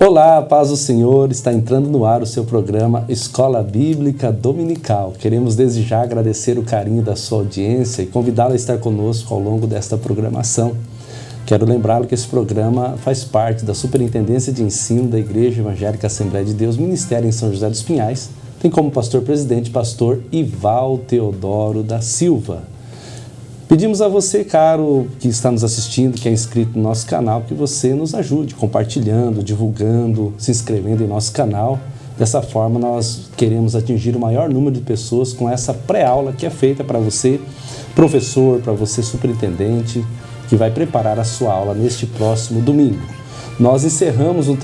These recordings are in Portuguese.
Olá, paz do Senhor, está entrando no ar o seu programa Escola Bíblica Dominical. Queremos desde já agradecer o carinho da sua audiência e convidá-la a estar conosco ao longo desta programação. Quero lembrá-lo que esse programa faz parte da Superintendência de Ensino da Igreja Evangélica Assembleia de Deus, Ministério em São José dos Pinhais. Tem como pastor-presidente pastor Ival Teodoro da Silva. Pedimos a você, caro, que está nos assistindo, que é inscrito no nosso canal, que você nos ajude compartilhando, divulgando, se inscrevendo em nosso canal. Dessa forma, nós queremos atingir o maior número de pessoas com essa pré-aula que é feita para você, professor, para você, superintendente, que vai preparar a sua aula neste próximo domingo. Nós encerramos o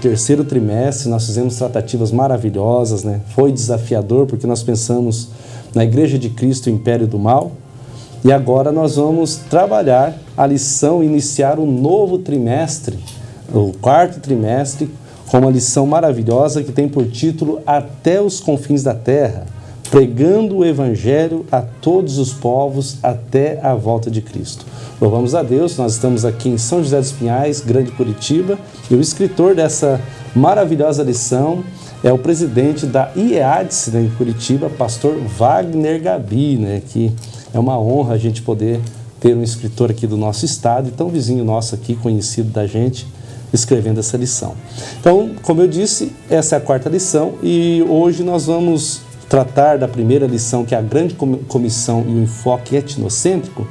terceiro trimestre, nós fizemos tratativas maravilhosas, né? Foi desafiador porque nós pensamos na Igreja de Cristo, o Império do Mal, e agora nós vamos trabalhar a lição, iniciar um novo trimestre, o quarto trimestre, com uma lição maravilhosa que tem por título Até os Confins da Terra, pregando o Evangelho a todos os povos até a volta de Cristo. Louvamos a Deus, nós estamos aqui em São José dos Pinhais, Grande Curitiba, e o escritor dessa maravilhosa lição é o presidente da IEADS, né, em Curitiba, pastor Wagner Gabi, né, que é uma honra a gente poder ter um escritor aqui do nosso estado, e tão vizinho nosso aqui, conhecido da gente, escrevendo essa lição. Então, como eu disse, essa é a quarta lição, e hoje nós vamos tratar da primeira lição, que é a grande comissão e o enfoque etnocêntrico.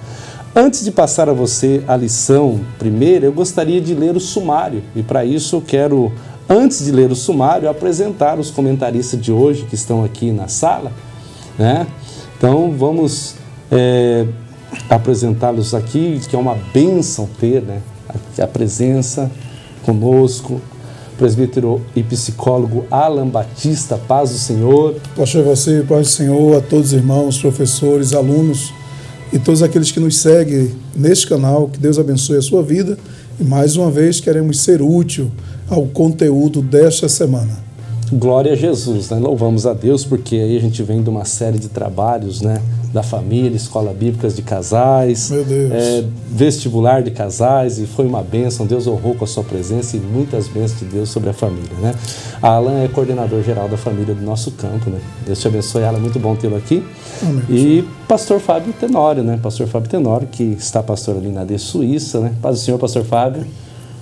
Antes de passar a você a lição primeira, eu gostaria de ler o sumário, e para isso eu quero, antes de ler o sumário, apresentar os comentaristas de hoje que estão aqui na sala, né? Então vamos apresentá-los aqui, que é uma bênção ter, né, a presença conosco, presbítero e psicólogo Alan Batista, paz do Senhor. Pastor você, paz do Senhor, a todos os irmãos, professores, alunos e todos aqueles que nos seguem neste canal, que Deus abençoe a sua vida. E mais uma vez queremos ser útil ao conteúdo desta semana. Glória a Jesus, né? Louvamos a Deus, porque aí a gente vem de uma série de trabalhos, né? Da família, escola bíblicas de casais, meu Deus. Vestibular de casais, e foi uma bênção. Deus honrou com a sua presença e muitas bênçãos de Deus sobre a família, né? Alan é coordenador geral da família do nosso campo, né? Deus te abençoe, Alan, muito bom tê-lo aqui. Amém. E pastor Fábio Tenório, né? Pastor Fábio Tenório, que está pastor ali na Suíça, né? Paz do Senhor, pastor Fábio.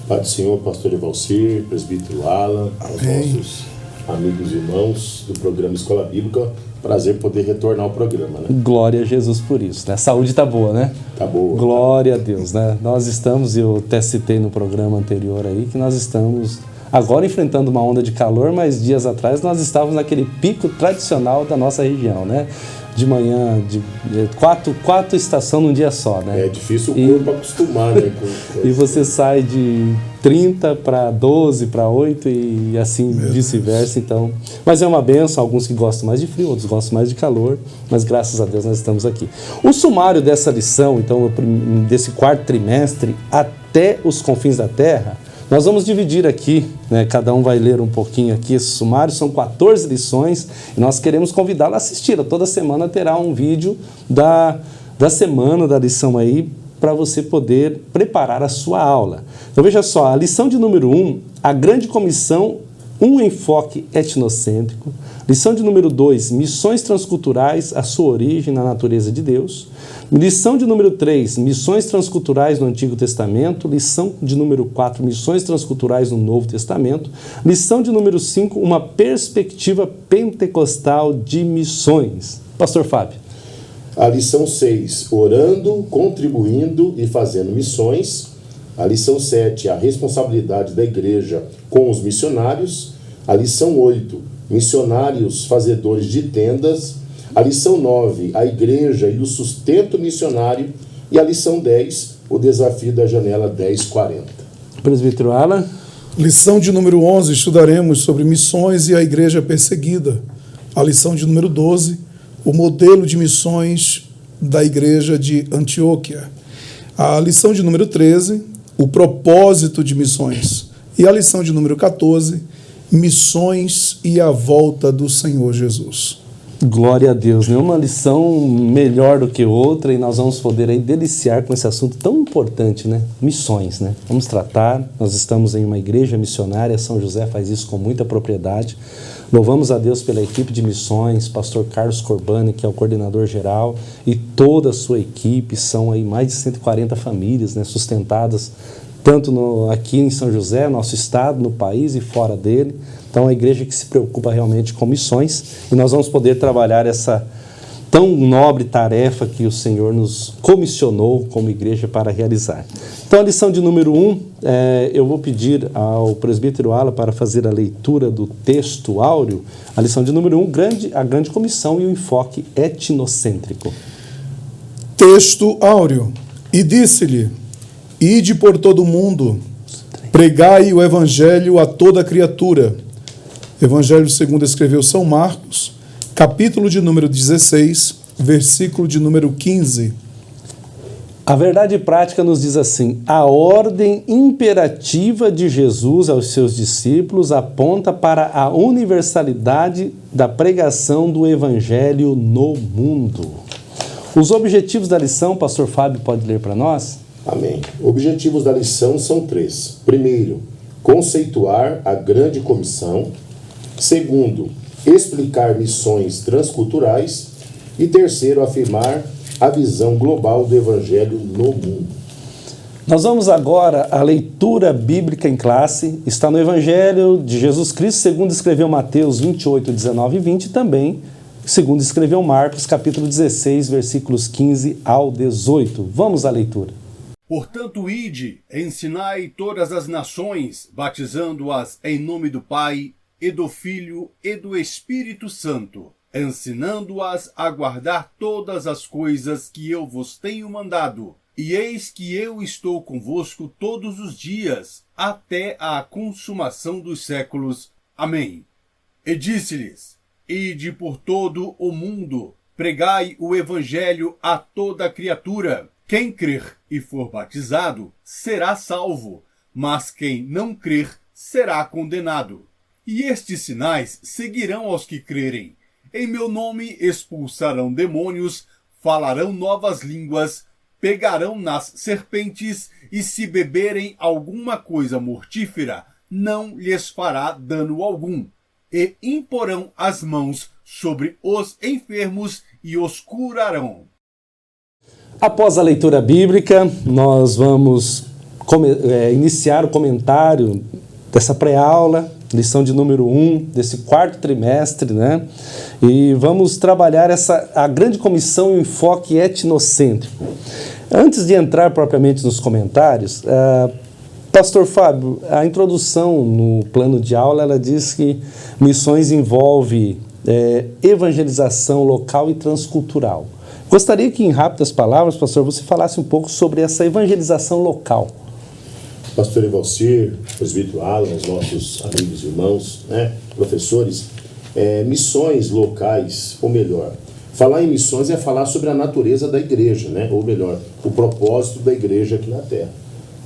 Pai do Senhor, pastor Evalcir, presbítero Alan, aos nossos amigos e irmãos do programa Escola Bíblica. Prazer poder retornar ao programa, né? Glória a Jesus por isso, né? A saúde tá boa, né? Tá boa. Glória a Deus, né? Nós estamos, eu até citei no programa anterior aí, que nós estamos agora enfrentando uma onda de calor, mas dias atrás nós estávamos naquele pico tradicional da nossa região, né? De manhã, quatro estações num dia só, né? É difícil o corpo acostumar, né? E você sai de 30 para 12, para 8 e assim vice-versa, então. Mas é uma benção, alguns que gostam mais de frio, outros gostam mais de calor, mas graças a Deus nós estamos aqui. O sumário dessa lição, então, desse quarto trimestre, Até os Confins da Terra, nós vamos dividir aqui, né, cada um vai ler um pouquinho aqui esse sumário, são 14 lições, e nós queremos convidá-lo a assistir. Toda semana terá um vídeo da semana, da lição aí, para você poder preparar a sua aula. Então veja só, a lição de número 1, a grande comissão, um enfoque etnocêntrico. Lição de número 2, missões transculturais, a sua origem na natureza de Deus. Lição de número 3, missões transculturais no Antigo Testamento. Lição de número 4, missões transculturais no Novo Testamento. Lição de número 5, uma perspectiva pentecostal de missões. Pastor Fábio. A lição 6, orando, contribuindo e fazendo missões. A lição 7, a responsabilidade da igreja com os missionários. A lição 8, missionários fazedores de tendas. A lição 9, a igreja e o sustento missionário. E a lição 10, o desafio da janela 1040. Presbítero Alan. Lição de número 11, estudaremos sobre missões e a igreja perseguida. A lição de número 12, o modelo de missões da igreja de Antioquia. A lição de número 13, o propósito de missões. E a lição de número 14, missões e a volta do Senhor Jesus. Glória a Deus, nenhuma lição melhor do que outra, e nós vamos poder aí deliciar com esse assunto tão importante, né? Missões, né? Vamos tratar, nós estamos em uma igreja missionária, São José faz isso com muita propriedade. Louvamos a Deus pela equipe de missões, pastor Carlos Corbani, que é o coordenador geral, e toda a sua equipe, são aí mais de 140 famílias, né, sustentadas tanto aqui em São José, nosso estado, no país e fora dele. Então, é uma igreja que se preocupa realmente com missões, e nós vamos poder trabalhar essa tão nobre tarefa que o Senhor nos comissionou como igreja para realizar. Então, a lição de número 1, eu vou pedir ao presbítero Ala para fazer a leitura do texto áureo. A lição de número 1, a grande comissão e o enfoque etnocêntrico. Texto áureo. E disse-lhe: ide por todo o mundo, pregai o evangelho a toda criatura. Evangelho segundo escreveu São Marcos, capítulo de número 16, versículo de número 15. A verdade prática nos diz assim: a ordem imperativa de Jesus aos seus discípulos aponta para a universalidade da pregação do evangelho no mundo. Os objetivos da lição, pastor Fábio pode ler para nós? Amém. Objetivos da lição são 3. Primeiro, conceituar a grande comissão. Segundo, explicar missões transculturais. E terceiro, afirmar a visão global do Evangelho no mundo. Nós vamos agora à leitura bíblica em classe. Está no Evangelho de Jesus Cristo, segundo escreveu Mateus 28, 19 e 20, e também segundo escreveu Marcos, capítulo 16, versículos 15 ao 18. Vamos à leitura. Portanto, ide, ensinai todas as nações, batizando-as em nome do Pai, e do Filho, e do Espírito Santo, ensinando-as a guardar todas as coisas que eu vos tenho mandado. E eis que eu estou convosco todos os dias, até a consumação dos séculos. Amém. E disse-lhes: ide por todo o mundo, pregai o evangelho a toda criatura. Quem crer e for batizado será salvo, mas quem não crer será condenado. E estes sinais seguirão aos que crerem. Em meu nome expulsarão demônios, falarão novas línguas, pegarão nas serpentes, e se beberem alguma coisa mortífera, não lhes fará dano algum. E imporão as mãos sobre os enfermos e os curarão. Após a leitura bíblica, nós vamos iniciar o comentário dessa pré-aula, lição de número 1, desse quarto trimestre, né? E vamos trabalhar a grande comissão e o enfoque etnocêntrico. Antes de entrar propriamente nos comentários, pastor Fábio, a introdução no plano de aula, ela diz que missões envolve evangelização local e transcultural. Gostaria que, em rápidas palavras, pastor, você falasse um pouco sobre essa evangelização local. Pastor Evalcir, presbítero Alan, os nossos amigos e irmãos, né, professores, missões locais, ou melhor, falar em missões é falar sobre a natureza da igreja, né, ou melhor, o propósito da igreja aqui na Terra.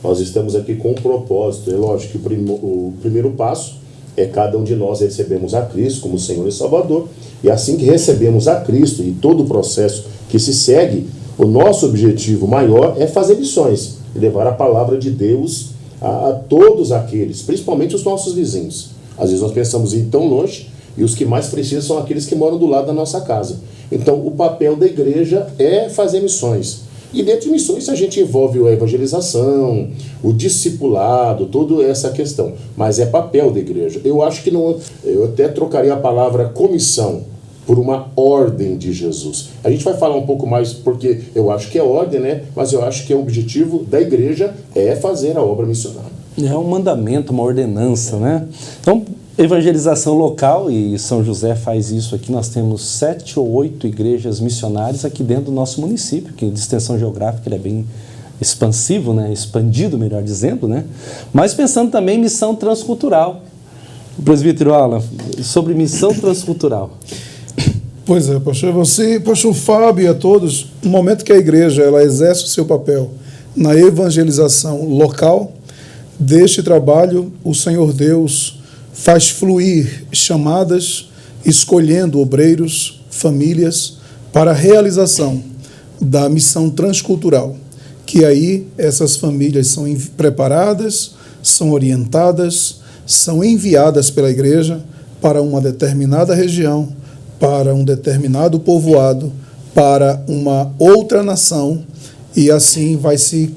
Nós estamos aqui com um propósito. É lógico que o primeiro passo é cada um de nós recebemos a Cristo como Senhor e Salvador, e assim que recebemos a Cristo e todo o processo que se segue, o nosso objetivo maior é fazer missões e levar a palavra de Deus a todos aqueles, principalmente os nossos vizinhos. Às vezes nós pensamos em ir tão longe, e os que mais precisam são aqueles que moram do lado da nossa casa. Então, o papel da igreja é fazer missões. E dentro de missões a gente envolve a evangelização, o discipulado, toda essa questão. Mas é papel da igreja. Eu acho que não. Eu até trocaria a palavra comissão por uma ordem de Jesus. A gente vai falar um pouco mais, porque eu acho que é ordem, né? Mas eu acho que o objetivo da igreja é fazer a obra missionária. É um mandamento, uma ordenança, né? Então, evangelização local, e São José faz isso aqui. Nós temos 7 ou 8 igrejas missionárias aqui dentro do nosso município, que de extensão geográfica ele é bem expansivo, né? Expandido, melhor dizendo, né? Mas pensando também em missão transcultural. Presbítero Alan, sobre missão transcultural. Pois é, pastor, você, pastor Fábio e a todos, no momento que a igreja ela exerce o seu papel na evangelização local, deste trabalho o Senhor Deus faz fluir chamadas, escolhendo obreiros, famílias para a realização da missão transcultural, que aí essas famílias são preparadas, são orientadas, são enviadas pela igreja para uma determinada região, para um determinado povoado, para uma outra nação, e assim vai se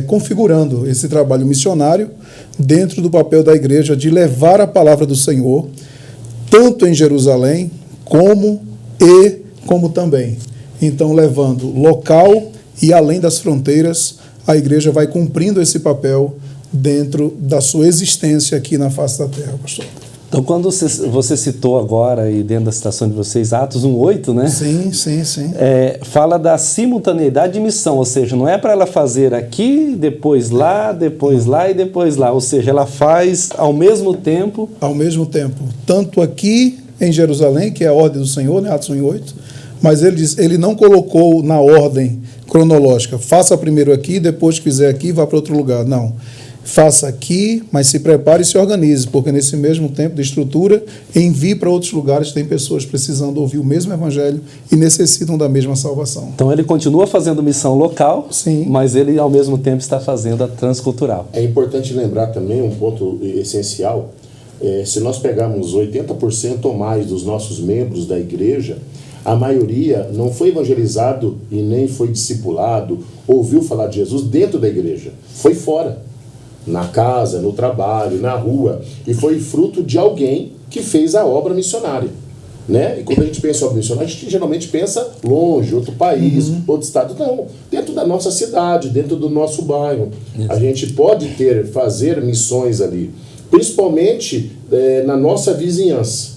configurando esse trabalho missionário dentro do papel da igreja de levar a palavra do Senhor, tanto em Jerusalém como também. Então, levando local e além das fronteiras, a igreja vai cumprindo esse papel dentro da sua existência aqui na face da terra, pastor. Então, quando você citou agora, e dentro da citação de vocês, Atos 1:8, né? Sim. Fala da simultaneidade de missão, ou seja, não é para ela fazer aqui, depois lá e depois lá. Ou seja, ela faz ao mesmo tempo. Ao mesmo tempo. Tanto aqui em Jerusalém, que é a ordem do Senhor, né? Atos 1:8, mas ele não colocou na ordem cronológica, faça primeiro aqui, depois que fizer aqui, vá para outro lugar. Não. Faça aqui, mas se prepare e se organize, porque nesse mesmo tempo de estrutura, envie para outros lugares, tem pessoas precisando ouvir o mesmo evangelho e necessitam da mesma salvação. Então ele continua fazendo missão local, sim, mas ele ao mesmo tempo está fazendo a transcultural. É importante lembrar também um ponto essencial, se nós pegarmos 80% ou mais dos nossos membros da igreja, a maioria não foi evangelizado e nem foi discipulado, ouviu falar de Jesus dentro da igreja, foi fora. Na casa, no trabalho, na rua, e foi fruto de alguém que fez a obra missionária, né? E quando a gente pensa em obra missionária, a gente geralmente pensa longe, outro país, outro estado. Não, dentro da nossa cidade, dentro do nosso bairro. A gente pode fazer missões ali, principalmente na nossa vizinhança,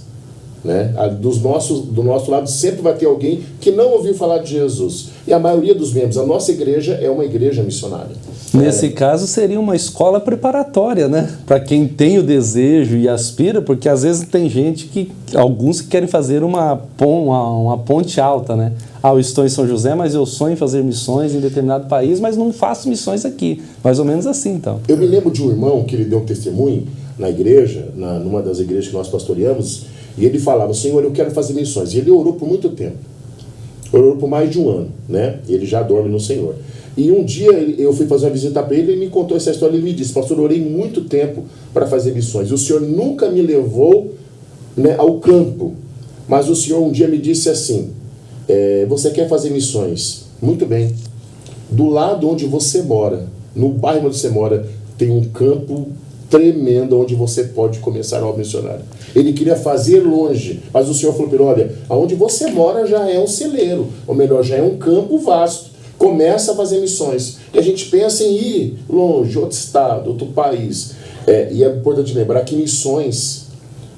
né? Do nosso lado sempre vai ter alguém que não ouviu falar de Jesus. E a maioria dos membros, a nossa igreja é uma igreja missionária. Nesse caso seria uma escola preparatória, né? Para quem tem o desejo e aspira, porque às vezes tem gente alguns que querem fazer uma ponte alta, né? Eu estou em São José, mas eu sonho em fazer missões em determinado país, mas não faço missões aqui. Mais ou menos assim, então. Eu me lembro de um irmão que ele deu um testemunho na igreja, numa das igrejas que nós pastoreamos, e ele falava: Senhor, eu quero fazer missões. E ele orou por muito tempo. Orou por mais de um ano, né? Ele já dorme no Senhor. E um dia eu fui fazer uma visita para ele e ele me contou essa história. Ele me disse: pastor, eu orei muito tempo para fazer missões. O Senhor nunca me levou, né, ao campo. Mas o Senhor um dia me disse assim: você quer fazer missões? Muito bem. Do lado onde você mora, no bairro onde você mora, tem um campo tremendo onde você pode começar a obra missionária. Ele queria fazer longe, mas o Senhor falou para ele: olha, aonde você mora já é um celeiro, ou melhor, já é um campo vasto. Começa a fazer missões. E a gente pensa em ir longe, outro estado, outro país. E é importante lembrar que missões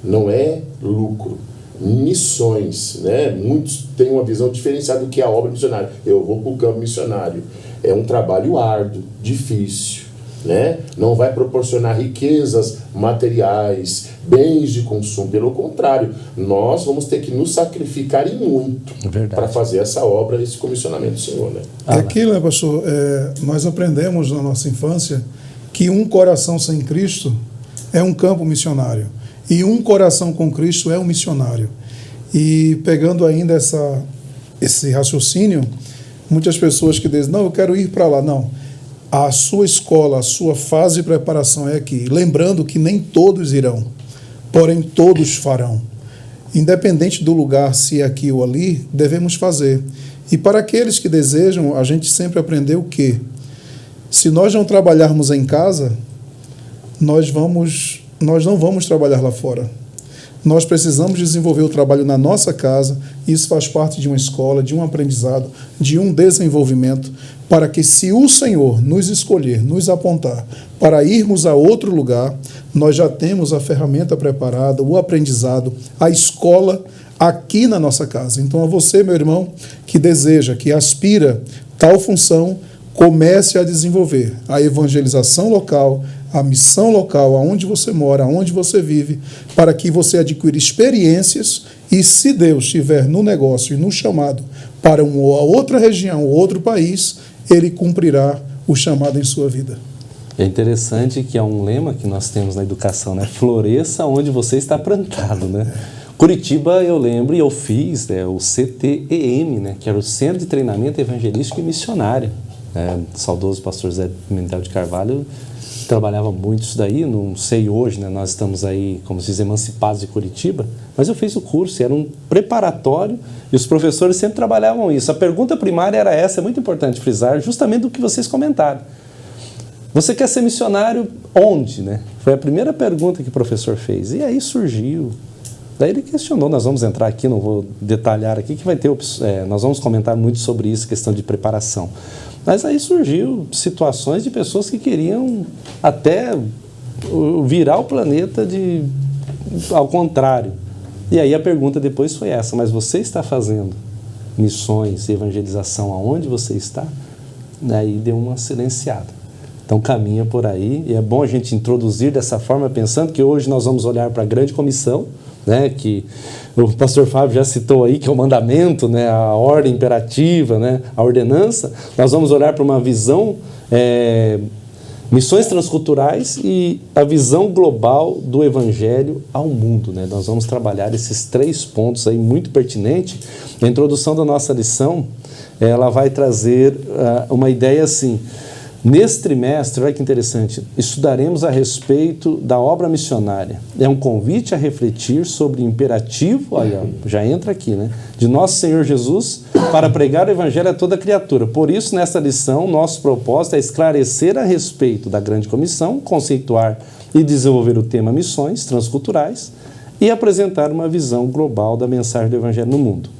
não é lucro. Missões, né? Muitos têm uma visão diferenciada do que é a obra missionária. Eu vou para o campo missionário. É um trabalho árduo, difícil, né? Não vai proporcionar riquezas materiais, bens de consumo. Pelo contrário, nós vamos ter que nos sacrificar e muito para fazer essa obra, esse comissionamento do Senhor, né? É aquilo, né, pastor? Nós aprendemos na nossa infância que um coração sem Cristo é um campo missionário e um coração com Cristo é um missionário. E pegando ainda esse raciocínio, muitas pessoas que dizem: não, eu quero ir para lá. Não. A sua escola, a sua fase de preparação é aqui. Lembrando que nem todos irão, porém todos farão. Independente do lugar, se é aqui ou ali, devemos fazer. E para aqueles que desejam, a gente sempre aprendeu que, se nós não trabalharmos em casa, nós não vamos trabalhar lá fora. Nós precisamos desenvolver o trabalho na nossa casa. Isso faz parte de uma escola, de um aprendizado, de um desenvolvimento, para que, se o Senhor nos escolher, nos apontar para irmos a outro lugar, nós já temos a ferramenta preparada, o aprendizado, a escola aqui na nossa casa. Então, a você, meu irmão, que deseja, que aspira tal função, comece a desenvolver a evangelização local, a missão local, aonde você mora, aonde você vive, para que você adquira experiências e, se Deus estiver no negócio e no chamado para uma outra região, outro país, Ele cumprirá o chamado em sua vida. É interessante que é um lema que nós temos na educação, né? Floresça onde você está plantado, né? Curitiba, eu lembro, e eu fiz o CTEM, né, que era o Centro de Treinamento Evangelístico e Missionário. O saudoso pastor Zé Pimentel de Carvalho trabalhava muito isso daí, não sei hoje, né, nós estamos aí, como se diz, emancipados de Curitiba, mas eu fiz o curso, era um preparatório e os professores sempre trabalhavam isso. A pergunta primária era essa, é muito importante frisar, justamente do que vocês comentaram. Você quer ser missionário onde, né? Foi a primeira pergunta que o professor fez, e aí surgiu. Daí ele questionou, nós vamos entrar aqui, não vou detalhar aqui, que vai ter nós vamos comentar muito sobre isso, questão de preparação. Mas aí surgiu situações de pessoas que queriam até virar o planeta ao contrário. E aí a pergunta depois foi essa, mas você está fazendo missões e evangelização aonde você está? Daí deu uma silenciada. Então caminha por aí, e é bom a gente introduzir dessa forma, pensando que hoje nós vamos olhar para a grande comissão, né, que o pastor Fábio já citou aí, que é o mandamento, né, a ordem imperativa, né, a ordenança. Nós vamos olhar para uma visão, missões transculturais e a visão global do evangelho ao mundo, né? Nós vamos trabalhar esses 3 pontos aí muito pertinentes. A introdução da nossa lição, ela vai trazer uma ideia assim. Nesse trimestre, olha que interessante, estudaremos a respeito da obra missionária. É um convite a refletir sobre o imperativo, olha, já entra aqui, né, de nosso Senhor Jesus para pregar o evangelho a toda criatura. Por isso, nessa lição, nosso propósito é esclarecer a respeito da grande comissão, conceituar e desenvolver o tema missões transculturais e apresentar uma visão global da mensagem do evangelho no mundo.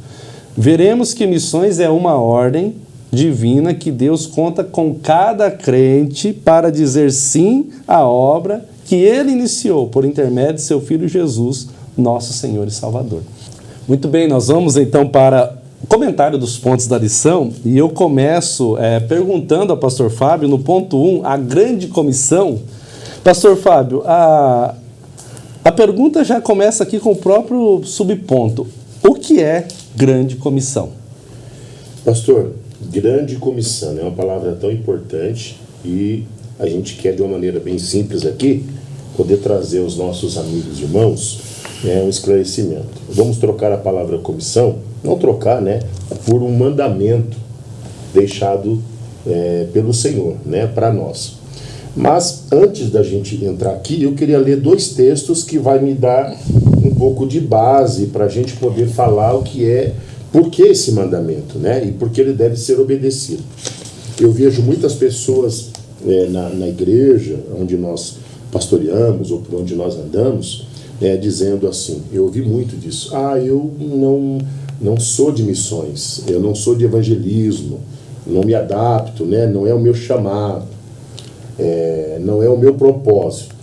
Veremos que missões é uma ordem divina que Deus conta com cada crente para dizer sim à obra que Ele iniciou por intermédio de seu Filho Jesus, nosso Senhor e Salvador. Muito bem, nós vamos então para o comentário dos pontos da lição, e eu começo perguntando ao pastor Fábio, no ponto 1, a grande comissão. Pastor Fábio, a pergunta já começa aqui com o próprio subponto. O que é grande comissão? Pastor, grande comissão é uma palavra tão importante e a gente quer, de uma maneira bem simples aqui, poder trazer aos nossos amigos e irmãos um esclarecimento. Vamos trocar a palavra comissão, não trocar, né, por um mandamento deixado pelo Senhor, né, para nós. Mas antes da gente entrar aqui, eu queria ler 2 textos que vai me dar um pouco de base para a gente poder falar o que é. Por que esse mandamento, né? E por que ele deve ser obedecido? Eu vejo muitas pessoas na igreja, onde nós pastoreamos ou por onde nós andamos, dizendo assim, eu ouvi muito disso, eu não sou de missões, eu não sou de evangelismo, não me adapto, né? Não é o meu chamado, não é o meu propósito.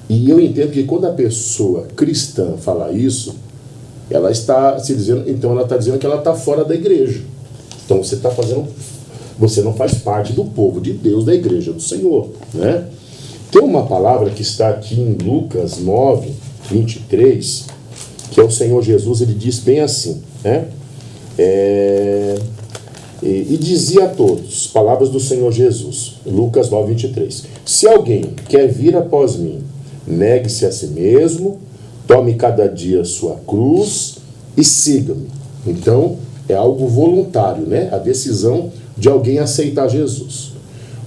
E eu entendo que quando a pessoa cristã fala isso, ela está se dizendo, então ela está dizendo que ela está fora da igreja. Então você não faz parte do povo de Deus, da igreja do Senhor, né? Tem uma palavra que está aqui em Lucas 9, 23, que é o Senhor Jesus, ele diz bem assim, né? E dizia a todos, palavras do Senhor Jesus, Lucas 9, 23, se alguém quer vir após mim, negue-se a si mesmo, tome cada dia a sua cruz e siga-me. Então, é algo voluntário, né? A decisão de alguém aceitar Jesus.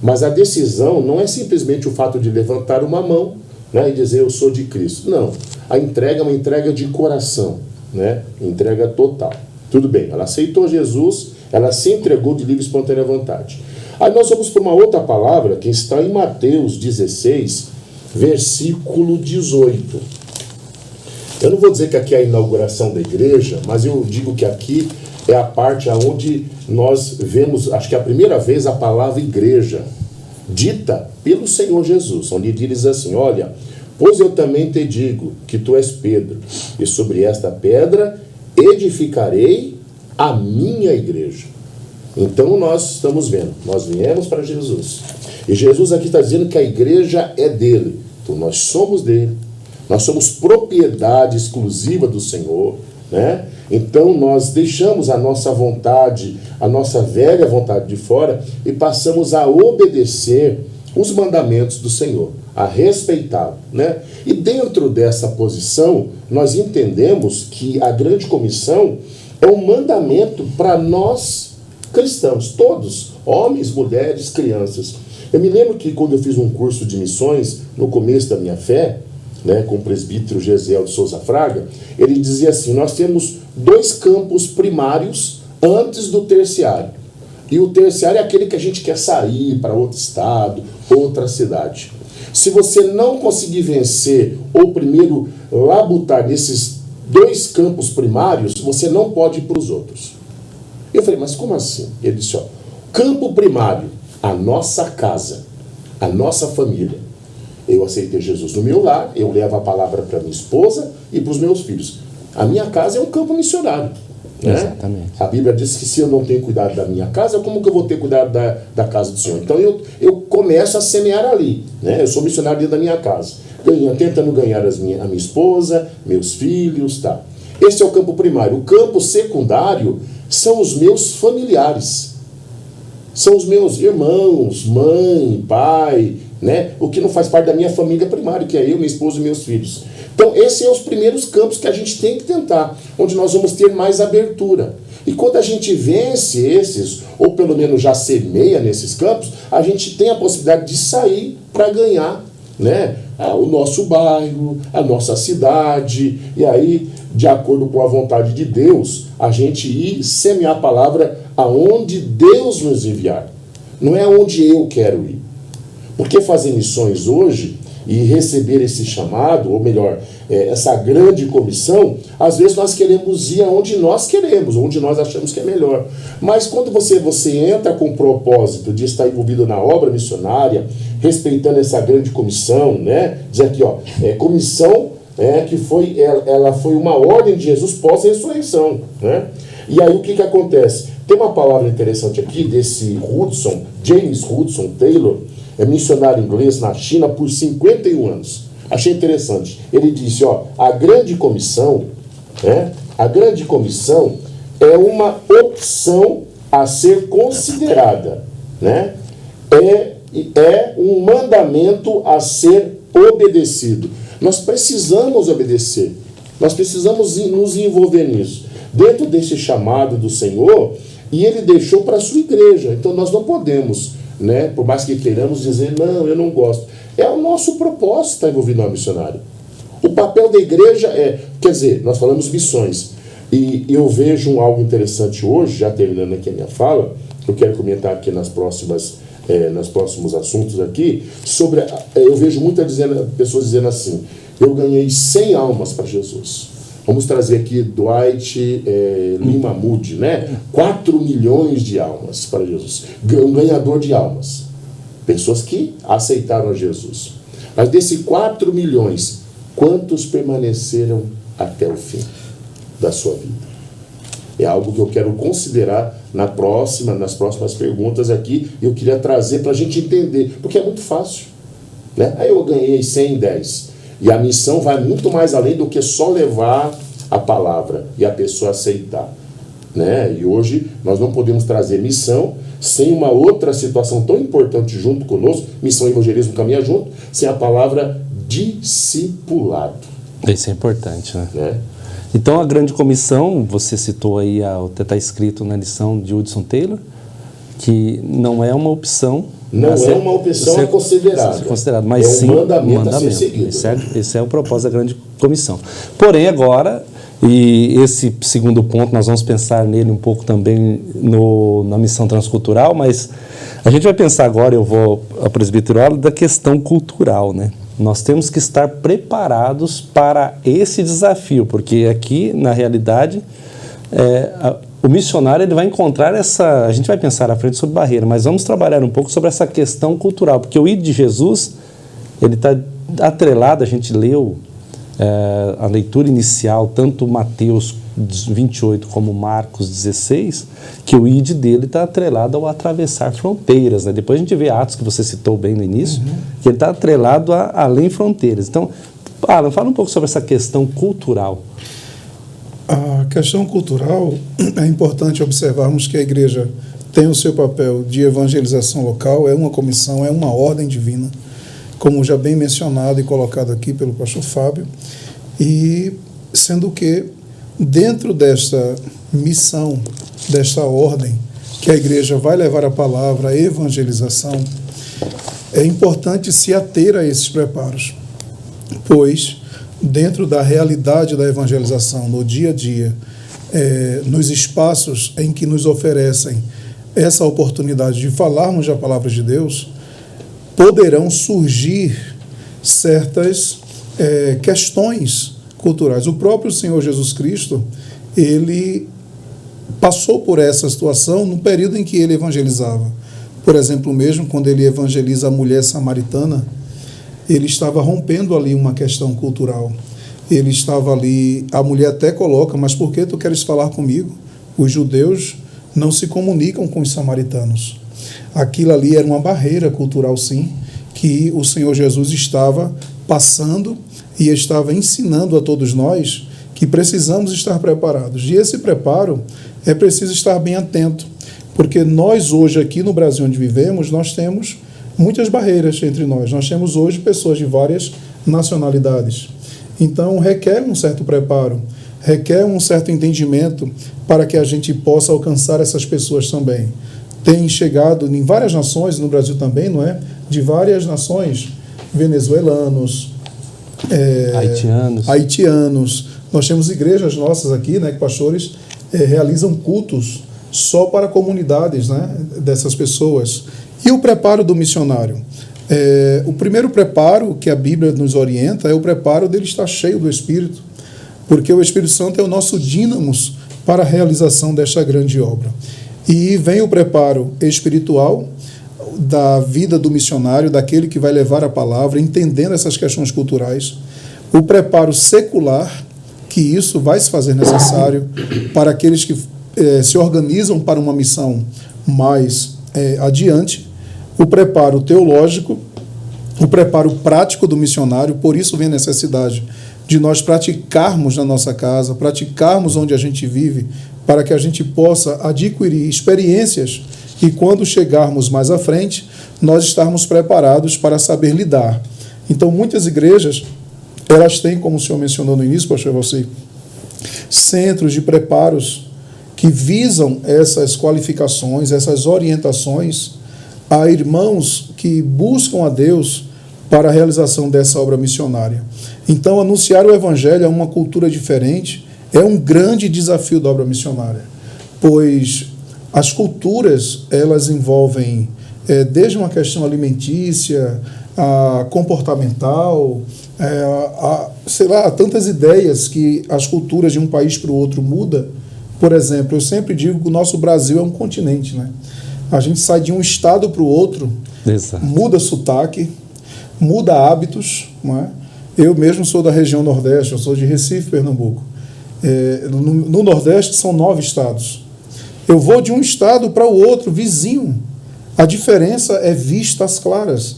Mas a decisão não é simplesmente o fato de levantar uma mão, né, e dizer eu sou de Cristo. Não. A entrega é uma entrega de coração, né? Entrega total. Tudo bem, ela aceitou Jesus, ela se entregou de livre e espontânea vontade. Aí nós vamos para uma outra palavra que está em Mateus 16, versículo 18. Eu não vou dizer que aqui é a inauguração da igreja, mas eu digo que aqui é a parte onde nós vemos, acho que é a primeira vez, a palavra igreja, dita pelo Senhor Jesus, onde ele diz assim, olha, pois eu também te digo que tu és Pedro, e sobre esta pedra edificarei a minha igreja. Então nós estamos vendo, nós viemos para Jesus, e Jesus aqui está dizendo que a igreja é dele, então nós somos dele. Nós somos propriedade exclusiva do Senhor, né? Então nós deixamos a nossa vontade, a nossa velha vontade de fora e passamos a obedecer os mandamentos do Senhor, a respeitá-lo, né? E dentro dessa posição, nós entendemos que a grande comissão é um mandamento para nós cristãos, todos, homens, mulheres, crianças. Eu me lembro que quando eu fiz um curso de missões, no começo da minha fé, né, com o presbítero Gesiel de Souza Fraga, ele dizia assim: nós temos 2 campos primários antes do terciário. E o terciário é aquele que a gente quer sair para outro estado, outra cidade. Se você não conseguir vencer ou primeiro labutar nesses 2 campos primários, você não pode ir para os outros. Eu falei, mas como assim? Ele disse, ó, campo primário, a nossa casa, a nossa família. Eu aceitei Jesus no meu lar, eu levo a palavra para minha esposa e para os meus filhos. A minha casa é um campo missionário. Né? Exatamente. A Bíblia diz que se eu não tenho cuidado da minha casa, como que eu vou ter cuidado da casa do Senhor? Então eu começo a semear ali. Né? Eu sou missionário dentro da minha casa, tentando ganhar a minha esposa, meus filhos. Tá? Esse é o campo primário. O campo secundário são os meus familiares. São os meus irmãos, mãe, pai, né? O que não faz parte da minha família primária, que é eu, minha esposa e meus filhos. Então, esses são os primeiros campos que a gente tem que tentar, onde nós vamos ter mais abertura. E quando a gente vence esses, ou pelo menos já semeia nesses campos, a gente tem a possibilidade de sair para ganhar, né, o nosso bairro, a nossa cidade, e aí, de acordo com a vontade de Deus, a gente ir semear a palavra aonde Deus nos enviar. Não é onde eu quero ir. Porque fazer missões hoje e receber esse chamado, ou melhor, essa grande comissão, às vezes nós queremos ir aonde nós queremos, onde nós achamos que é melhor. Mas quando você entra com o propósito de estar envolvido na obra missionária, respeitando essa grande comissão, né? Diz aqui, ó, comissão que ela foi uma ordem de Jesus pós-ressurreição, né? E aí o que acontece? Tem uma palavra interessante aqui desse James Hudson Taylor, é missionário inglês na China por 51 anos. Achei interessante. Ele disse, ó, a grande comissão é uma opção a ser considerada, né? É um mandamento a ser obedecido. Nós precisamos obedecer. Nós precisamos nos envolver nisso. Dentro desse chamado do Senhor, e Ele deixou para a sua igreja. Então nós não podemos, né, por mais que queiramos dizer, não, eu não gosto. É o nosso propósito estar envolvido na missionária. O papel da igreja quer dizer, nós falamos missões. E eu vejo algo interessante hoje, já terminando aqui a minha fala, que eu quero comentar aqui nos próximos assuntos aqui, eu vejo muitas pessoas dizendo assim, eu ganhei 100 almas para Jesus. Vamos trazer aqui Dwight Lima Moody, né? 4 milhões de almas para Jesus. Um ganhador de almas. Pessoas que aceitaram a Jesus. Mas desses 4 milhões, quantos permaneceram até o fim da sua vida? É algo que eu quero considerar nas próximas perguntas aqui. Eu queria trazer para a gente entender, porque é muito fácil, né? Aí eu ganhei 110. E a missão vai muito mais além do que só levar a palavra e a pessoa aceitar, né? E hoje nós não podemos trazer missão sem uma outra situação tão importante junto conosco, missão e evangelismo caminha junto, sem a palavra discipulado. Isso é importante, né? Então a grande comissão, você citou aí, está escrito na lição de Hudson Taylor, que não é uma opção. Não é uma opção a considerada. Mas sim um mandamento a ser seguido. Esse é o propósito da grande comissão. Porém, agora, e esse segundo ponto, nós vamos pensar nele um pouco também na missão transcultural, mas a gente vai pensar agora, eu vou ao presbiteral, da questão cultural, né? Nós temos que estar preparados para esse desafio, porque aqui, na realidade, o missionário ele vai encontrar a gente vai pensar à frente sobre barreira, mas vamos trabalhar um pouco sobre essa questão cultural, porque o ID de Jesus, ele está atrelado, a gente leu a leitura inicial, tanto Mateus 28 como Marcos 16, que o ID dele está atrelado ao atravessar fronteiras, né? Depois a gente vê Atos, que você citou bem no início, que ele está atrelado a além fronteiras. Então, Alan, fala um pouco sobre essa questão cultural. A questão cultural, é importante observarmos que a igreja tem o seu papel de evangelização local, é uma comissão, é uma ordem divina, como já bem mencionado e colocado aqui pelo pastor Fábio, e sendo que dentro desta missão, desta ordem, que a igreja vai levar a palavra, a evangelização, é importante se ater a esses preparos, pois dentro da realidade da evangelização, no dia a dia, nos espaços em que nos oferecem essa oportunidade de falarmos da palavra de Deus, poderão surgir certas questões culturais. O próprio Senhor Jesus Cristo, ele passou por essa situação no período em que ele evangelizava. Por exemplo, mesmo quando ele evangeliza a mulher samaritana, ele estava rompendo ali uma questão cultural. Ele estava ali, a mulher até coloca, mas por que tu queres falar comigo? Os judeus não se comunicam com os samaritanos. Aquilo ali era uma barreira cultural, sim, que o Senhor Jesus estava passando e estava ensinando a todos nós que precisamos estar preparados. E esse preparo é preciso estar bem atento, porque nós hoje aqui no Brasil onde vivemos, nós temos muitas barreiras entre nós. Nós temos hoje pessoas de várias nacionalidades. Então requer um certo preparo, requer um certo entendimento para que a gente possa alcançar essas pessoas também. Tem chegado em várias nações, no Brasil também, não é? De várias nações, venezuelanos, haitianos. Nós temos igrejas nossas aqui, né, que pastores realizam cultos só para comunidades, né, dessas pessoas. E o preparo do missionário? O primeiro preparo que a Bíblia nos orienta é o preparo dele estar cheio do Espírito, porque o Espírito Santo é o nosso dínamos para a realização desta grande obra. E vem o preparo espiritual da vida do missionário, daquele que vai levar a palavra, entendendo essas questões culturais. O preparo secular, que isso vai se fazer necessário para aqueles que se organizam para uma missão mais adiante. O preparo teológico, o preparo prático do missionário, por isso vem a necessidade de nós praticarmos na nossa casa, praticarmos onde a gente vive, para que a gente possa adquirir experiências e quando chegarmos mais à frente, nós estarmos preparados para saber lidar. Então, muitas igrejas, elas têm, como o senhor mencionou no início, pastor Valci, centros de preparos que visam essas qualificações, essas orientações a irmãos que buscam a Deus para a realização dessa obra missionária. Então, anunciar o Evangelho é uma cultura diferente, é um grande desafio da obra missionária, pois as culturas, elas envolvem desde uma questão alimentícia, comportamental, tantas ideias que as culturas de um país para o outro mudam. Por exemplo, eu sempre digo que o nosso Brasil é um continente, né? A gente sai de um estado para o outro, exato, muda sotaque, muda hábitos, não é? Eu mesmo sou da região Nordeste, eu sou de Recife, Pernambuco. No Nordeste são 9 estados. Eu vou de um estado para o outro, vizinho. A diferença é vista às claras.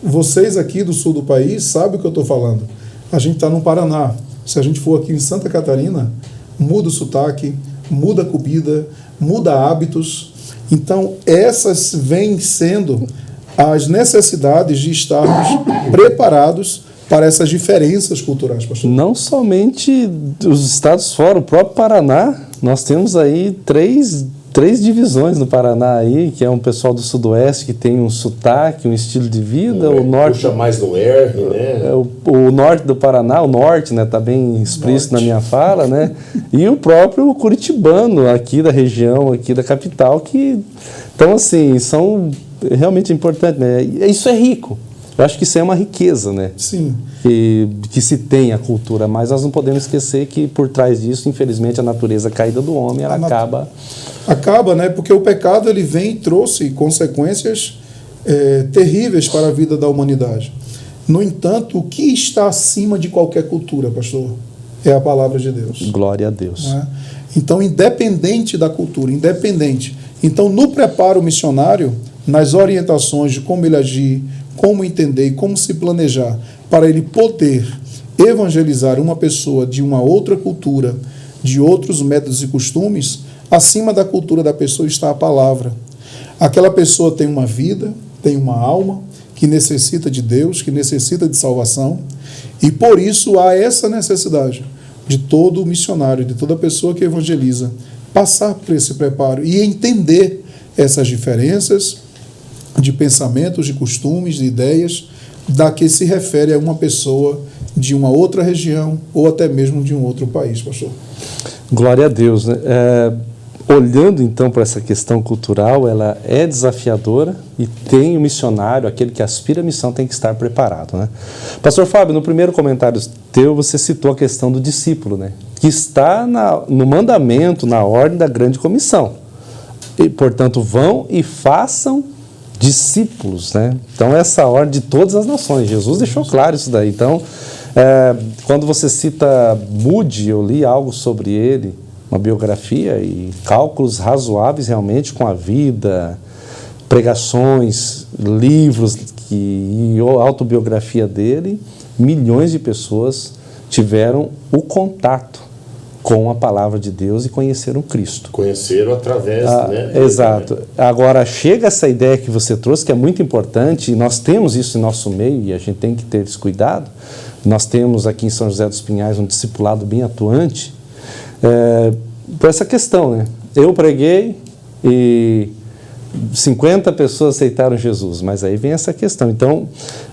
Vocês aqui do sul do país sabem o que eu estou falando. A gente está no Paraná. Se a gente for aqui em Santa Catarina, muda o sotaque, muda a comida, muda hábitos. Então, essas vêm sendo as necessidades de estarmos preparados para essas diferenças culturais, pastor. Não somente os estados fora, o próprio Paraná, nós temos aí três divisões no Paraná aí, que é um pessoal do sudoeste que tem um sotaque, um estilo de vida, o norte... Puxa mais no R, né? O norte do Paraná, o norte, né, tá bem explícito na minha fala, né? E o próprio curitibano aqui da região, aqui da capital, que... Então, assim, são realmente importantes, né? Isso é rico. Eu acho que isso é uma riqueza, né? Sim. Que se tem a cultura, mas nós não podemos esquecer que por trás disso, infelizmente, a natureza caída do homem, ela acaba, né? Porque o pecado ele vem e trouxe consequências terríveis para a vida da humanidade. No entanto, o que está acima de qualquer cultura, pastor, é a palavra de Deus. Glória a Deus. Né? Então, independente da cultura, independente. Então, no preparo missionário, nas orientações de como ele agir, como entender e como se planejar para ele poder evangelizar uma pessoa de uma outra cultura, de outros métodos e costumes, acima da cultura da pessoa está a palavra. Aquela pessoa tem uma vida, tem uma alma que necessita de Deus, que necessita de salvação, e por isso há essa necessidade de todo missionário, de toda pessoa que evangeliza, passar por esse preparo e entender essas diferenças de pensamentos, de costumes, de ideias, da que se refere a uma pessoa de uma outra região ou até mesmo de um outro país, pastor. Glória a Deus, né? Olhando então para essa questão cultural, ela é desafiadora e tem o missionário, aquele que aspira à missão, tem que estar preparado, né? Pastor Fábio, no primeiro comentário teu, você citou a questão do discípulo, né? Que está no mandamento, na ordem da grande comissão. E, portanto, vão e façam discípulos, né? Então, essa ordem de todas as nações. Jesus deixou claro isso daí. Então, quando você cita Moody, eu li algo sobre ele, uma biografia e cálculos razoáveis realmente com a vida, pregações, livros e a autobiografia dele, milhões de pessoas tiveram o contato com a palavra de Deus e conheceram Cristo. Conheceram através, né? Exato. Agora, chega essa ideia que você trouxe, que é muito importante, e nós temos isso em nosso meio, e a gente tem que ter esse cuidado. Nós temos aqui em São José dos Pinhais um discipulado bem atuante, por essa questão, né? Eu preguei e 50 pessoas aceitaram Jesus, mas aí vem essa questão. Então,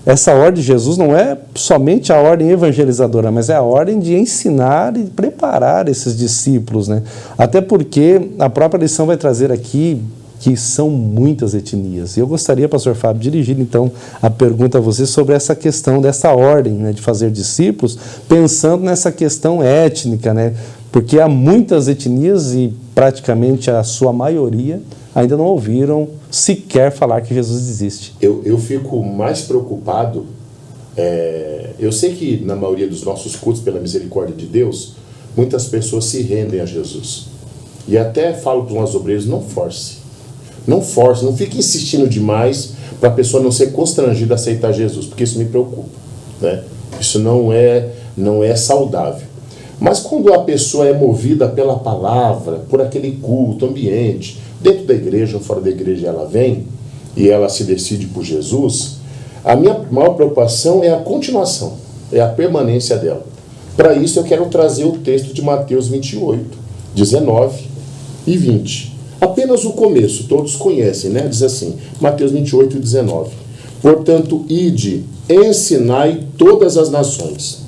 essa ordem de Jesus não é somente a ordem evangelizadora, mas é a ordem de ensinar e preparar esses discípulos, né? Até porque a própria lição vai trazer aqui que são muitas etnias. E eu gostaria, pastor Fábio, dirigir então a pergunta a você sobre essa questão dessa ordem, né, de fazer discípulos, pensando nessa questão étnica, né? Porque há muitas etnias e praticamente a sua maioria ainda não ouviram sequer falar que Jesus existe. Eu fico mais preocupado, eu sei que na maioria dos nossos cultos, pela misericórdia de Deus, muitas pessoas se rendem a Jesus. E até falo para os nossos obreiros, não force, não fique insistindo demais para a pessoa não ser constrangida a aceitar Jesus, porque isso me preocupa, né? Isso não é saudável. Mas quando a pessoa é movida pela palavra, por aquele culto, ambiente, dentro da igreja ou fora da igreja ela vem e ela se decide por Jesus, a minha maior preocupação é a continuação, é a permanência dela. Para isso eu quero trazer o texto de Mateus 28, 19 e 20. Apenas o começo, todos conhecem, né? Diz assim, Mateus 28, 19. Portanto, ide, ensinai todas as nações.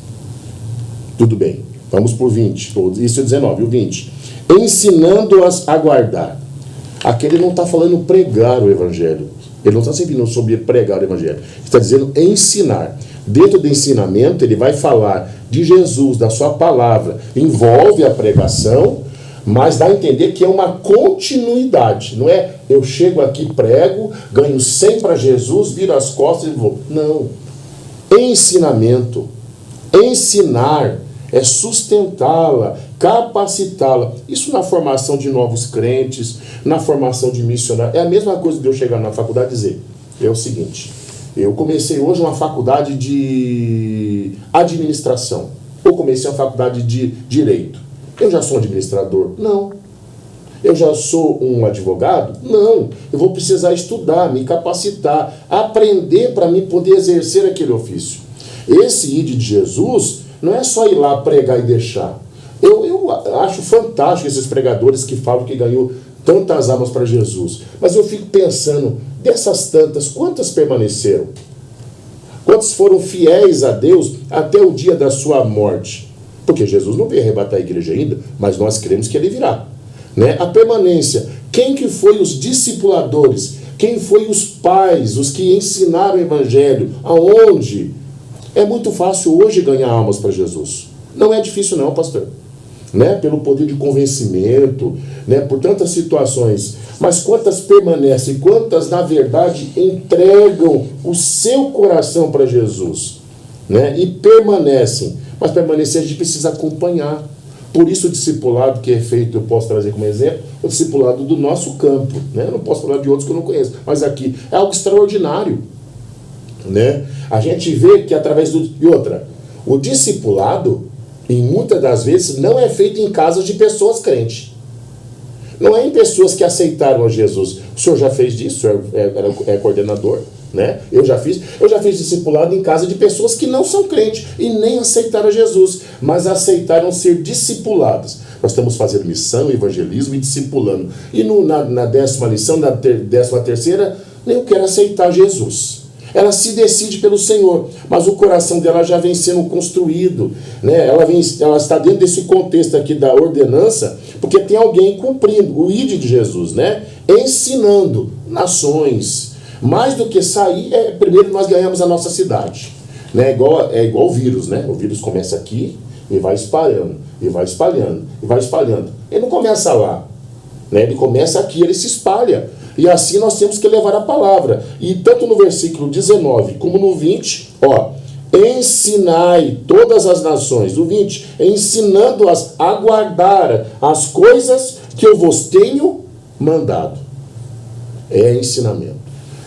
Tudo bem. Vamos por 20, isso é 19, o 20. Ensinando-as a guardar. Aqui ele não está falando pregar o evangelho. Ele não está se referindo sobre pregar o evangelho. Ele está dizendo ensinar. Dentro do ensinamento, ele vai falar de Jesus, da sua palavra. Envolve a pregação, mas dá a entender que é uma continuidade. Não é eu chego aqui, prego, ganho 100 para Jesus, viro as costas e vou. Não. Ensinamento. Ensinar é sustentá-la, capacitá-la. Isso na formação de novos crentes, na formação de missionários. É a mesma coisa de eu chegar na faculdade e dizer, é o seguinte, eu comecei hoje uma faculdade de administração, ou comecei uma faculdade de direito. Eu já sou um administrador? Não. Eu já sou um advogado? Não. Eu vou precisar estudar, me capacitar, aprender para mim poder exercer aquele ofício. Esse ide de Jesus não é só ir lá pregar e deixar. Eu acho fantástico esses pregadores que falam que ganhou tantas almas para Jesus. Mas eu fico pensando, dessas tantas, quantas permaneceram? Quantos foram fiéis a Deus até o dia da sua morte? Porque Jesus não veio arrebatar a igreja ainda, mas nós cremos que ele virá, né? A permanência. Quem que foi os discipuladores? Quem foi os pais, os que ensinaram o evangelho? Aonde? É muito fácil hoje ganhar almas para Jesus. Não é difícil não, pastor. Né? Pelo poder de convencimento, né? Por tantas situações. Mas quantas permanecem, quantas na verdade entregam o seu coração para Jesus, né? E permanecem. Mas permanecer a gente precisa acompanhar. Por isso o discipulado que é feito, eu posso trazer como exemplo, o discipulado do nosso campo, né? Eu não posso falar de outros que eu não conheço, mas aqui é algo extraordinário, né? A gente vê que através do... E outra, o discipulado, em muitas das vezes, não é feito em casas de pessoas crentes. Não é em pessoas que aceitaram a Jesus. O senhor já fez disso? O senhor é coordenador, né? Eu já fiz discipulado em casa de pessoas que não são crentes e nem aceitaram a Jesus, mas aceitaram ser discipuladas. Nós estamos fazendo missão, evangelismo e discipulando. E na 10ª lição, na 13ª, eu quero aceitar Jesus. Ela se decide pelo Senhor, mas o coração dela já vem sendo construído, né? Ela está dentro desse contexto aqui da ordenança, porque tem alguém cumprindo o ID de Jesus, né? Ensinando nações. Mais do que sair, primeiro nós ganhamos a nossa cidade, né? É igual o vírus, né? O vírus começa aqui e vai espalhando, e vai espalhando, e vai espalhando. Ele não começa lá, né? Ele começa aqui, ele se espalha. E assim nós temos que levar a palavra. E tanto no versículo 19 como no 20, ensinai todas as nações. O 20, ensinando-as a guardar as coisas que eu vos tenho mandado. É ensinamento.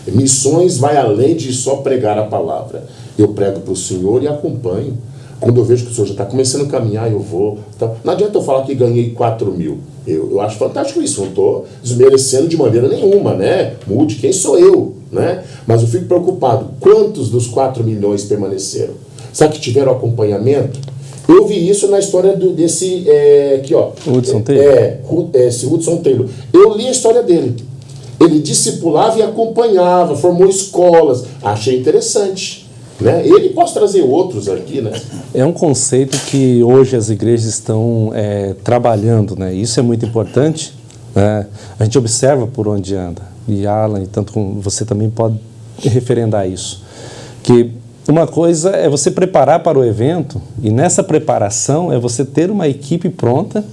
Missões vai além de só pregar a palavra. Eu prego para o Senhor e acompanho. Quando eu vejo que o Senhor já está começando a caminhar, eu vou. Tá? Não adianta eu falar que ganhei 4.000. Eu acho fantástico isso, não estou desmerecendo de maneira nenhuma, né? Mude, quem sou eu, né? Mas eu fico preocupado, quantos dos 4 milhões permaneceram? Sabe que tiveram acompanhamento? Eu vi isso na história desse, aqui ó. Hudson Taylor. Esse Hudson Taylor. Eu li a história dele. Ele discipulava e acompanhava, formou escolas. Achei interessante. Né? Ele pode trazer outros aqui, né? É um conceito que hoje as igrejas estão trabalhando, né? Isso é muito importante, né? A gente observa por onde anda, e Alan, e tanto como você também pode referendar isso, que uma coisa é você preparar para o evento, e nessa preparação é você ter uma equipe pronta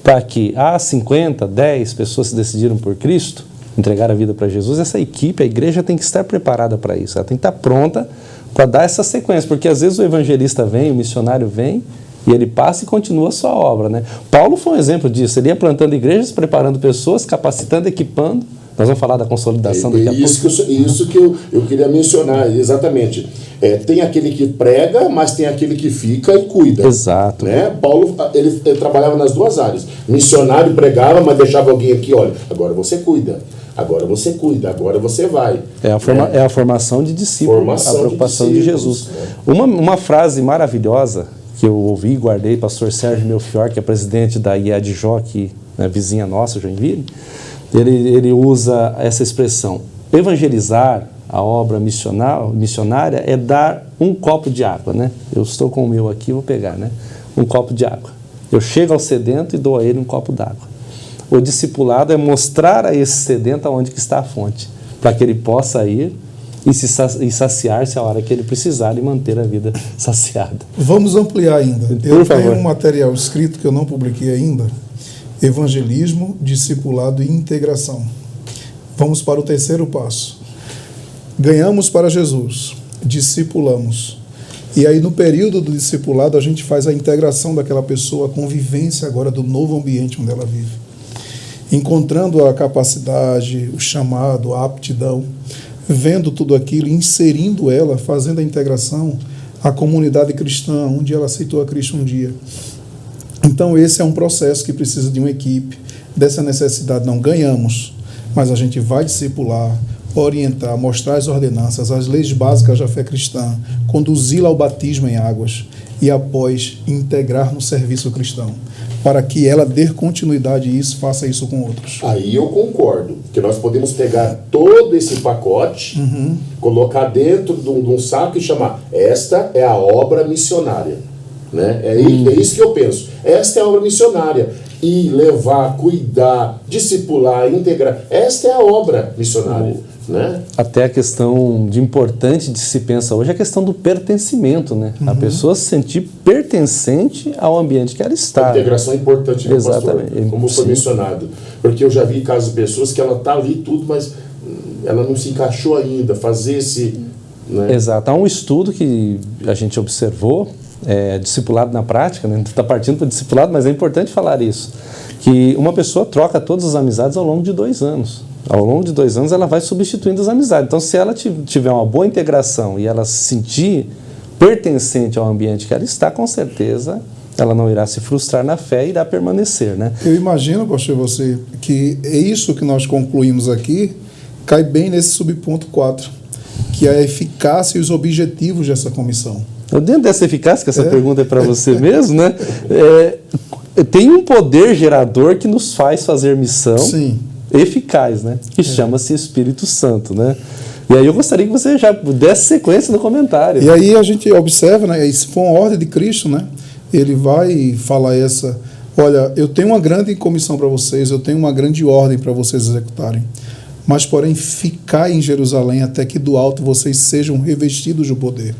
para que 50, 10 pessoas se decidiram por Cristo, entregar a vida para Jesus. Essa equipe, a igreja tem que estar preparada para isso, ela tem que estar pronta para dar essa sequência, porque às vezes o evangelista vem, o missionário vem, e ele passa e continua a sua obra, né? Paulo foi um exemplo disso, ele ia plantando igrejas, preparando pessoas, capacitando, equipando. Nós vamos falar da consolidação daqui a pouco. Isso que eu queria mencionar, exatamente. Tem aquele que prega, mas tem aquele que fica e cuida. Exato. Né? Paulo, ele trabalhava nas duas áreas. Missionário pregava, mas deixava alguém aqui, olha, agora você cuida. Agora você cuida, agora você vai. É a formação de discípulo, a preocupação de Jesus. Né? Uma frase maravilhosa que eu ouvi e guardei, pastor Sérgio Melchior, que é presidente da IADJO, que é vizinha nossa, Joinville, ele usa essa expressão: evangelizar, a obra missionária, é dar um copo de água, né? Eu estou com o meu aqui, vou pegar, né? Um copo de água. Eu chego ao sedento e dou a ele um copo d'água. O discipulado é mostrar a esse sedento aonde que está a fonte, para que ele possa ir e saciar-se a hora que ele precisar e manter a vida saciada. Vamos ampliar ainda. Por favor. Tenho um material escrito que eu não publiquei ainda: Evangelismo, Discipulado e Integração. Vamos para o terceiro passo. Ganhamos para Jesus, discipulamos. E aí, no período do discipulado, a gente faz a integração daquela pessoa, a convivência agora do novo ambiente onde ela vive. Encontrando a capacidade, o chamado, a aptidão, vendo tudo aquilo, inserindo ela, fazendo a integração à comunidade cristã, onde ela aceitou a Cristo um dia. Então, esse é um processo que precisa de uma equipe. Dessa necessidade não ganhamos, mas a gente vai discipular, orientar, mostrar as ordenanças, as leis básicas da fé cristã, conduzi-la ao batismo em águas e, após, integrar no serviço cristão, para que ela dê continuidade a isso, faça isso com outros. Aí eu concordo, que nós podemos pegar todo esse pacote, colocar dentro de um saco e chamar: esta é a obra missionária. Né? É isso que eu penso. Esta é a obra missionária. E levar, cuidar, discipular, integrar. Esta é a obra missionária. Né? Até a questão de importante de se pensa hoje é a questão do pertencimento, né? A pessoa se sentir pertencente ao ambiente que ela está. A integração é importante, né, exatamente, pastor? Como foi mencionado. Porque eu já vi casos de pessoas que ela está ali tudo, mas ela não se encaixou ainda. Fazer esse... Né? Exato. Há um estudo que a gente observou, discipulado na prática, né? Está partindo para o discipulado, mas é importante falar isso, que uma pessoa troca todas as amizades ao longo de 2 anos. Ao longo de 2 anos ela vai substituindo as amizades. Então, se ela tiver uma boa integração e ela se sentir pertencente ao ambiente que ela está, com certeza ela não irá se frustrar na fé e irá permanecer, né? Eu imagino, pastor, você, que é isso que nós concluímos aqui cai bem nesse subponto 4, que é a eficácia e os objetivos dessa comissão. Então, dentro dessa eficácia, que essa pergunta é para você mesmo, né? Tem um poder gerador que nos faz fazer missão Sim. eficaz, né? Que chama-se Espírito Santo, né? E aí eu gostaria que você já desse sequência no comentário. E aí a gente observa, né? Isso foi uma ordem de Cristo, né? Ele vai falar olha, eu tenho uma grande comissão para vocês, eu tenho uma grande ordem para vocês executarem, mas porém ficai em Jerusalém até que do alto vocês sejam revestidos do poder.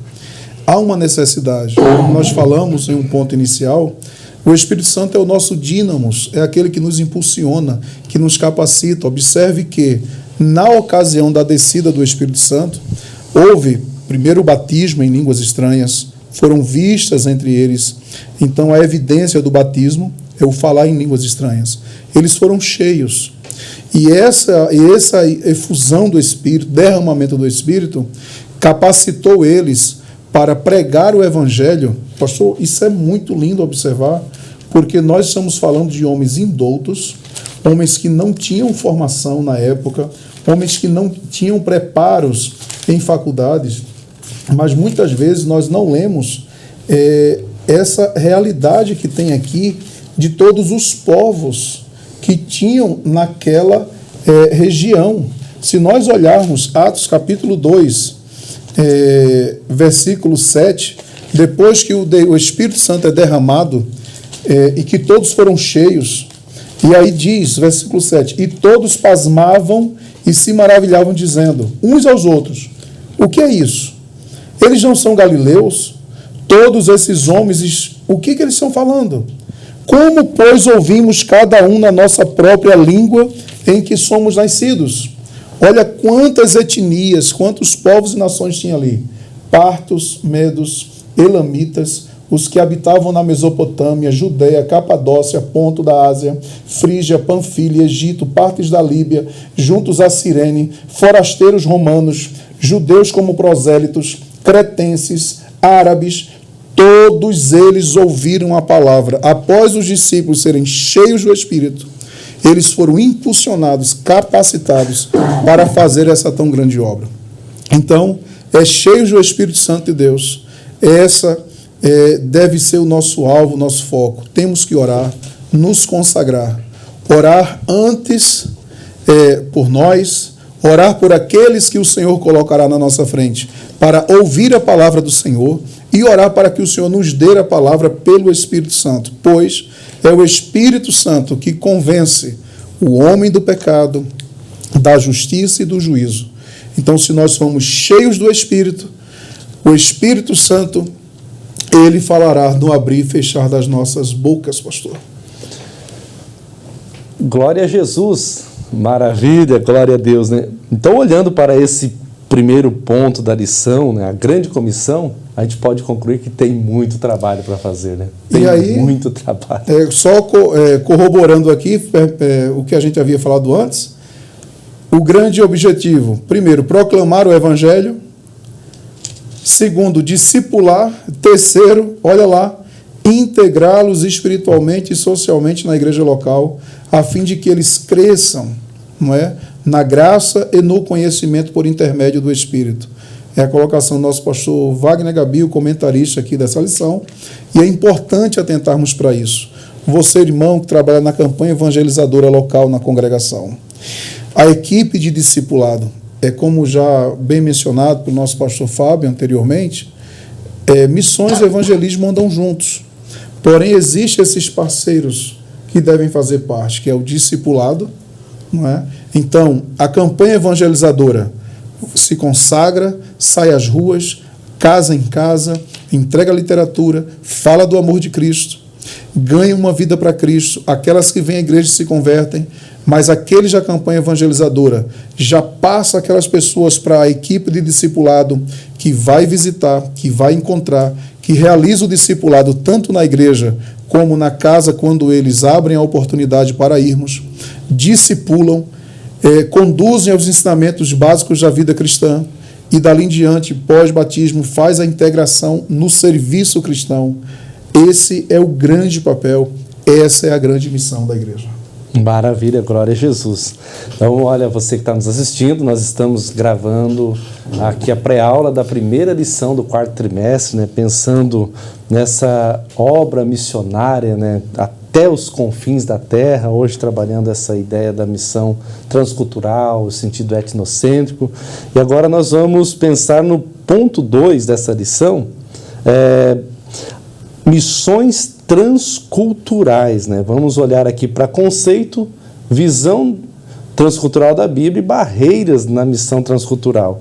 Há uma necessidade. Como nós falamos em um ponto inicial, o Espírito Santo é o nosso dínamos, é aquele que nos impulsiona, que nos capacita. Observe que, na ocasião da descida do Espírito Santo, houve primeiro o batismo em línguas estranhas, foram vistas entre eles. Então, a evidência do batismo é o falar em línguas estranhas. Eles foram cheios. E essa efusão do Espírito, derramamento do Espírito, capacitou eles para pregar o Evangelho. Pastor, isso é muito lindo observar, porque nós estamos falando de homens indoutos, homens que não tinham formação na época, homens que não tinham preparos em faculdades, mas muitas vezes nós não lemos essa realidade que tem aqui de todos os povos que tinham naquela região. Se nós olharmos Atos capítulo 2, versículo 7, depois que o Espírito Santo é derramado e que todos foram cheios, e aí diz, versículo 7, e todos pasmavam e se maravilhavam, dizendo uns aos outros, o que é isso? Eles não são galileus? Todos esses homens, o que eles estão falando? Como, pois, ouvimos cada um na nossa própria língua em que somos nascidos? Olha quantas etnias, quantos povos e nações tinha ali. Partos, medos, elamitas, os que habitavam na Mesopotâmia, Judéia, Capadócia, Ponto da Ásia, Frígia, Panfilha, Egito, partes da Líbia, juntos a Cirene, forasteiros romanos, judeus como prosélitos, cretenses, árabes, todos eles ouviram a palavra. Após os discípulos serem cheios do Espírito, eles foram impulsionados, capacitados para fazer essa tão grande obra. Então, cheios do Espírito Santo de Deus, essa deve ser o nosso alvo, o nosso foco. Temos que orar, nos consagrar. Orar antes por nós, orar por aqueles que o Senhor colocará na nossa frente, para ouvir a palavra do Senhor e orar para que o Senhor nos dê a palavra pelo Espírito Santo, pois é o Espírito Santo que convence o homem do pecado, da justiça e do juízo. Então, se nós formos cheios do Espírito, o Espírito Santo, ele falará no abrir e fechar das nossas bocas, pastor. Glória a Jesus, maravilha, glória a Deus, né? Então, olhando para esse primeiro ponto da lição, né, a grande comissão, a gente pode concluir que tem muito trabalho para fazer, né? Tem e aí, muito trabalho. Só corroborando aqui o que a gente havia falado antes, o grande objetivo, primeiro, proclamar o Evangelho, segundo, discipular, terceiro, olha lá, integrá-los espiritualmente e socialmente na igreja local, a fim de que eles cresçam, não é? Na graça e no conhecimento por intermédio do Espírito. É a colocação do nosso pastor Wagner Gabi, o comentarista aqui dessa lição, e é importante atentarmos para isso. Você, irmão, que trabalha na campanha evangelizadora local na congregação. A equipe de discipulado, como já bem mencionado pelo nosso pastor Fábio anteriormente, missões e evangelismo andam juntos. Porém, existem esses parceiros que devem fazer parte, que é o discipulado, não é? Então, a campanha evangelizadora se consagra, sai às ruas, casa em casa, entrega literatura, fala do amor de Cristo, ganha uma vida para Cristo. Aquelas que vêm à igreja se convertem, mas aqueles da campanha evangelizadora já passa aquelas pessoas para a equipe de discipulado que vai visitar, que vai encontrar, que realiza o discipulado tanto na igreja como na casa, quando eles abrem a oportunidade para irmos, discipulam, conduzem aos ensinamentos básicos da vida cristã e dali em diante, pós-batismo, faz a integração no serviço cristão. Esse é o grande papel, essa é a grande missão da igreja. Maravilha, glória a Jesus. Então, olha, você que está nos assistindo, nós estamos gravando aqui a pré-aula da primeira lição do quarto trimestre, né, pensando nessa obra missionária, né, até os confins da terra, hoje trabalhando essa ideia da missão transcultural, o sentido etnocêntrico. E agora nós vamos pensar no ponto 2 dessa lição, missões transculturais, né? Vamos olhar aqui para conceito, visão transcultural da Bíblia e barreiras na missão transcultural.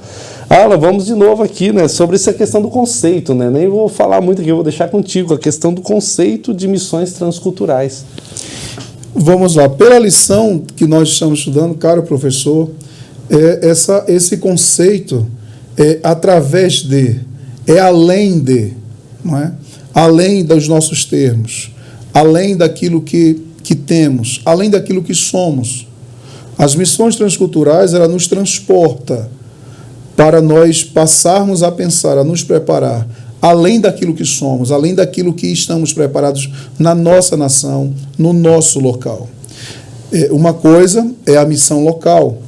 Aula, vamos de novo aqui, né, sobre essa questão do conceito, né? Nem vou falar muito aqui, eu vou deixar contigo a questão do conceito de missões transculturais. Vamos lá, pela lição que nós estamos estudando, caro professor, esse conceito é através de, é além de, não é? Além dos nossos termos, além daquilo que temos, além daquilo que somos. As missões transculturais, ela nos transporta para nós passarmos a pensar, a nos preparar, além daquilo que somos, além daquilo que estamos preparados na nossa nação, no nosso local. Uma coisa é a missão local,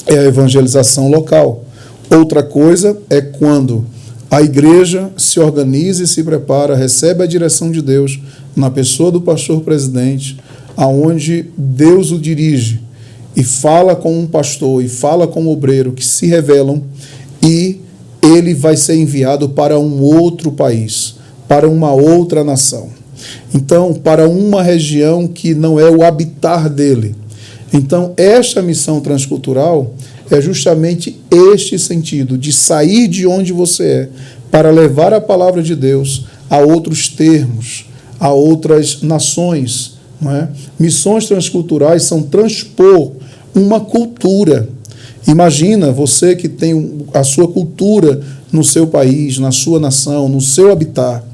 é a evangelização local. Outra coisa é quando a igreja se organiza e se prepara, recebe a direção de Deus na pessoa do pastor presidente, aonde Deus o dirige e fala com um pastor e fala com um obreiro que se revelam, e ele vai ser enviado para um outro país, para uma outra nação. Então, para uma região que não é o habitar dele. Então, esta missão transcultural é justamente este sentido, de sair de onde você é, para levar a palavra de Deus a outros termos, a outras nações. Não é? Missões transculturais são transpor uma cultura. Imagina você que tem a sua cultura no seu país, na sua nação, no seu habitat,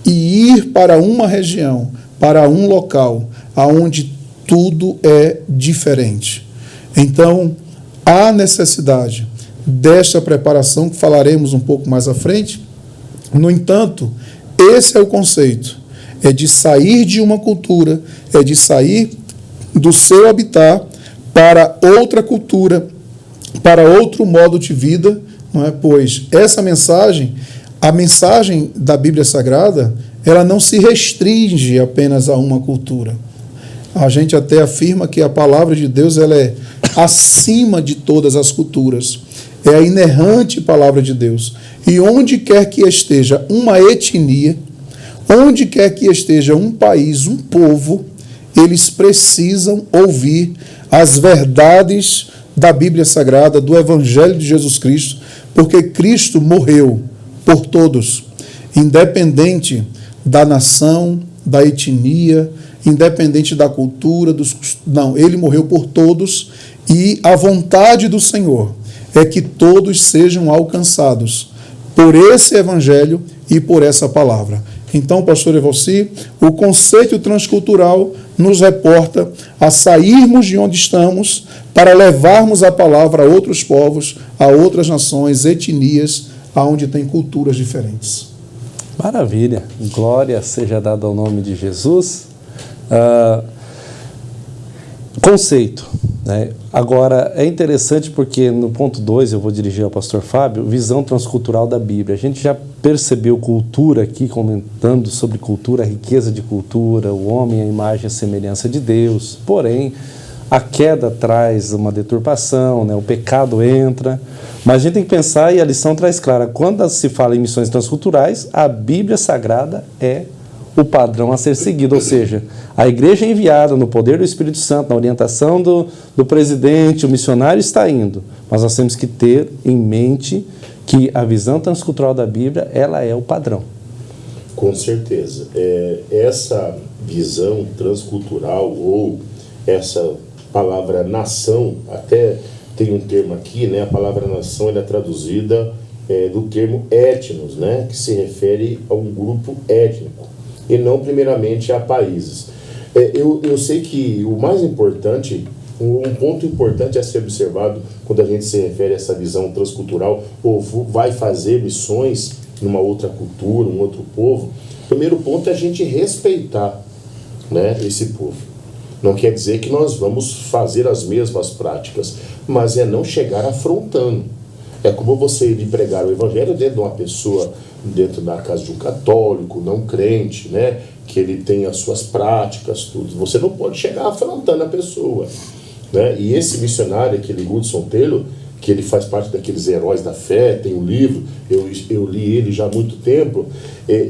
e ir para uma região, para um local, onde tudo é diferente. Então, há necessidade desta preparação, que falaremos um pouco mais à frente. No entanto, esse é o conceito, é de sair de uma cultura, é de sair do seu habitat para outra cultura, para outro modo de vida, não é? Pois essa mensagem, a mensagem da Bíblia Sagrada, ela não se restringe apenas a uma cultura. A gente até afirma que a palavra de Deus, ela é acima de todas as culturas. É a inerrante palavra de Deus. E onde quer que esteja uma etnia, onde quer que esteja um país, um povo, eles precisam ouvir as verdades da Bíblia Sagrada, do Evangelho de Jesus Cristo, porque Cristo morreu por todos, independente da nação, da etnia, independente da cultura, não, ele morreu por todos, e a vontade do Senhor é que todos sejam alcançados por esse Evangelho e por essa palavra. Então, pastor Evalci, o conceito transcultural nos reporta a sairmos de onde estamos para levarmos a palavra a outros povos, a outras nações, etnias, aonde tem culturas diferentes. Maravilha, glória seja dada ao nome de Jesus. Conceito, né? Agora, é interessante porque no ponto 2, eu vou dirigir ao pastor Fábio, visão transcultural da Bíblia. A gente já percebeu cultura aqui, comentando sobre cultura, a riqueza de cultura, o homem, a imagem e a semelhança de Deus. Porém, a queda traz uma deturpação, né? O pecado entra. Mas a gente tem que pensar, e a lição traz clara, quando se fala em missões transculturais, a Bíblia Sagrada é o padrão a ser seguido, ou seja, a igreja enviada no poder do Espírito Santo, na orientação do presidente, o missionário está indo, mas nós temos que ter em mente que a visão transcultural da Bíblia, ela é o padrão. Com certeza. Essa visão transcultural, ou essa palavra nação, até tem um termo aqui, né? A palavra nação ela é traduzida do termo etnos, né? Que se refere a um grupo étnico, e não primeiramente a países. Eu sei que o mais importante, um ponto importante a ser observado quando a gente se refere a essa visão transcultural, ou vai fazer missões numa outra cultura, um outro povo, Primeiro ponto é a gente respeitar, né, esse povo. Não quer dizer que nós vamos fazer as mesmas práticas, mas é não chegar afrontando. É como você ir pregar o evangelho dentro de uma pessoa, dentro da casa de um católico, não crente, né, que ele tem as suas práticas, tudo. Você não pode chegar afrontando a pessoa, né? E esse missionário, aquele Hudson Taylor, que ele faz parte daqueles heróis da fé, tem um livro, eu li ele já há muito tempo,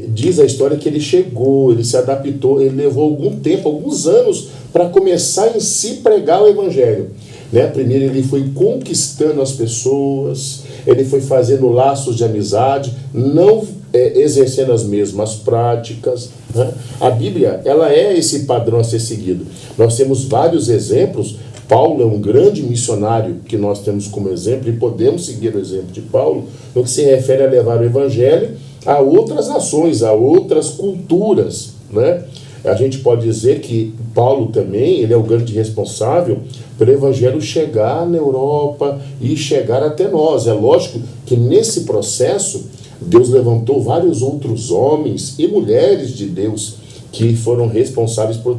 diz a história que ele chegou, ele se adaptou, ele levou algum tempo, alguns anos, para começar em si pregar o evangelho. Né? Primeiro ele foi conquistando as pessoas, ele foi fazendo laços de amizade, não exercendo as mesmas práticas. Né? A Bíblia, ela é esse padrão a ser seguido. Nós temos vários exemplos. Paulo é um grande missionário que nós temos como exemplo e podemos seguir o exemplo de Paulo no que se refere a levar o evangelho a outras nações, a outras culturas, né? A gente pode dizer que Paulo também, ele é o grande responsável pelo evangelho chegar na Europa e chegar até nós. É lógico que nesse processo Deus levantou vários outros homens e mulheres de Deus que foram responsáveis por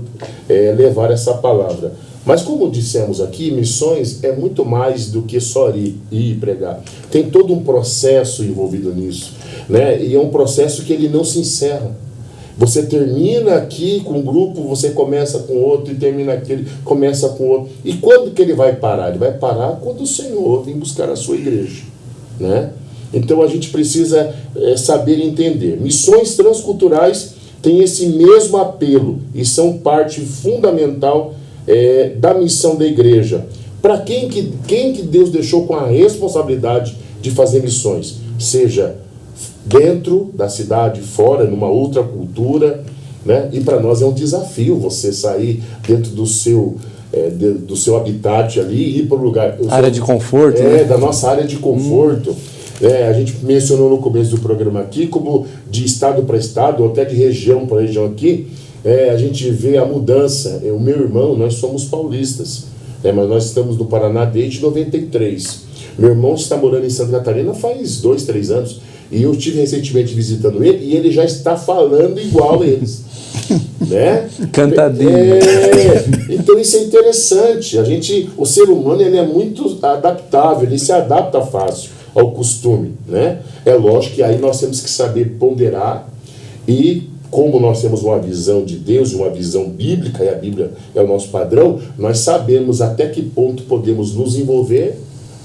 levar essa palavra. Mas como dissemos aqui, missões é muito mais do que só ir e pregar. Tem todo um processo envolvido nisso, né? E é um processo que ele não se encerra. Você termina aqui com um grupo, você começa com outro e termina aquele, começa com outro. E quando que ele vai parar? Ele vai parar quando o Senhor vem buscar a sua igreja, né? Então a gente precisa saber entender. Missões transculturais têm esse mesmo apelo e são parte fundamental da missão da igreja. Para quem que Deus deixou com a responsabilidade de fazer missões? Seja dentro da cidade, fora, numa outra cultura, né? E para nós é um desafio você sair dentro do seu habitat ali e ir para o lugar... Área de conforto, né? Da nossa área de conforto. A gente mencionou no começo do programa aqui, como de estado para estado, ou até de região para região aqui, a gente vê a mudança. O meu irmão, nós somos paulistas, mas nós estamos no Paraná desde 93. Meu irmão está morando em Santa Catarina faz 2, 3 anos, e eu estive recentemente visitando ele, e ele já está falando igual a eles. Né? Cantadinho. Então isso é interessante. O ser humano, ele é muito adaptável, ele se adapta fácil ao costume, né? É lógico que aí nós temos que saber ponderar, e como nós temos uma visão de Deus, uma visão bíblica, e a Bíblia é o nosso padrão, nós sabemos até que ponto podemos nos envolver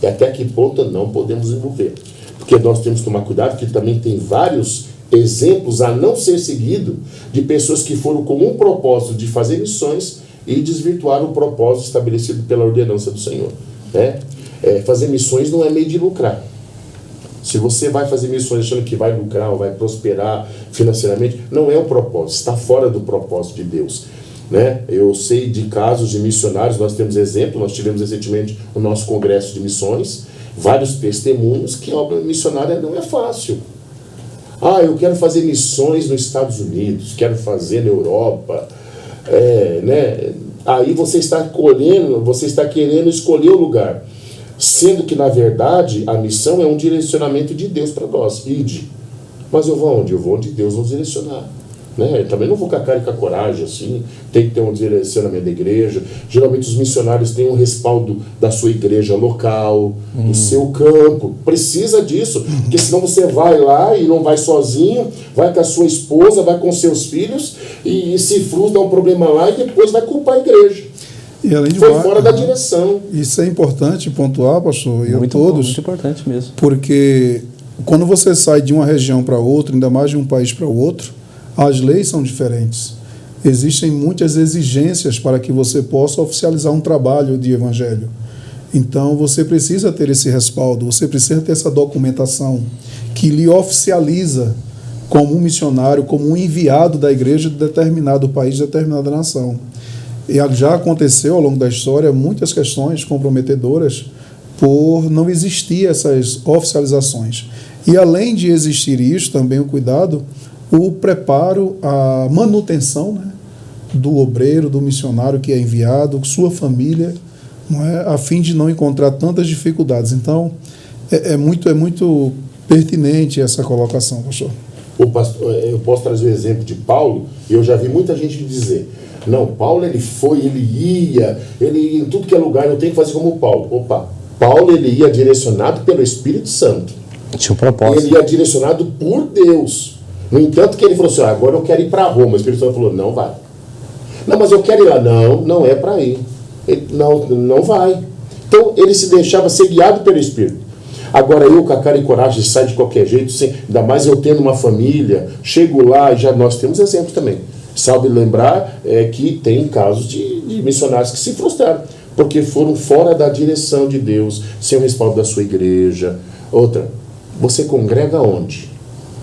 e até que ponto não podemos envolver. Porque nós temos que tomar cuidado, que também tem vários exemplos a não ser seguido de pessoas que foram com um propósito de fazer missões e desvirtuaram o propósito estabelecido pela ordenança do Senhor, né? Fazer missões não é meio de lucrar. Se você vai fazer missões achando que vai lucrar ou vai prosperar financeiramente, não é o propósito, está fora do propósito de Deus, né? Eu sei de casos de missionários, nós temos exemplo, nós tivemos recentemente o nosso congresso de missões, vários testemunhos que a obra missionária não é fácil. Eu quero fazer missões nos Estados Unidos, quero fazer na Europa, né? Aí você está querendo escolher o lugar. Sendo que, na verdade, a missão é um direcionamento de Deus para nós. Ide. Mas eu vou aonde? Eu vou onde Deus nos direcionar. Né? Eu também não vou com a cara e com a coragem, assim. Tem que ter um direcionamento da igreja. Geralmente os missionários têm um respaldo da sua igreja local, do seu campo. Precisa disso. Porque senão você vai lá e não vai sozinho, vai com a sua esposa, vai com seus filhos, e se frustra, dá um problema lá e depois vai culpar a igreja. E além de foi fora da direção. Isso é importante pontuar, pastor, e a Muito todos. Muito importante mesmo. Porque quando você sai de uma região para outra, ainda mais de um país para o outro, as leis são diferentes. Existem muitas exigências para que você possa oficializar um trabalho de evangelho. Então você precisa ter esse respaldo, você precisa ter essa documentação que lhe oficializa como um missionário, como um enviado da igreja de determinado país, de determinada nação. E já aconteceu ao longo da história muitas questões comprometedoras por não existir essas oficializações. E além de existir isso, também o cuidado, o preparo, a manutenção, né, do obreiro, do missionário que é enviado, sua família, não é, a fim de não encontrar tantas dificuldades. Então, é muito pertinente essa colocação, pastor. O pastor, eu posso trazer o exemplo de Paulo, e eu já vi muita gente dizer, não, Paulo ele foi, ele ia, ele em tudo que é lugar, eu tenho que fazer como Paulo. Opa, Paulo ele ia direcionado pelo Espírito Santo. Tinha um propósito. Ele ia direcionado por Deus. No entanto que ele falou assim, agora eu quero ir para Roma. O Espírito Santo falou, não vai. Não, mas eu quero ir lá. Não, não é para ir. Ele, não vai. Então ele se deixava ser guiado pelo Espírito. Agora eu com a cara e coragem sai de qualquer jeito, ainda mais eu tendo uma família, chego lá e já nós temos exemplos também. Sabe lembrar que tem casos de missionários que se frustraram, porque foram fora da direção de Deus, sem o respaldo da sua igreja. Outra, você congrega onde?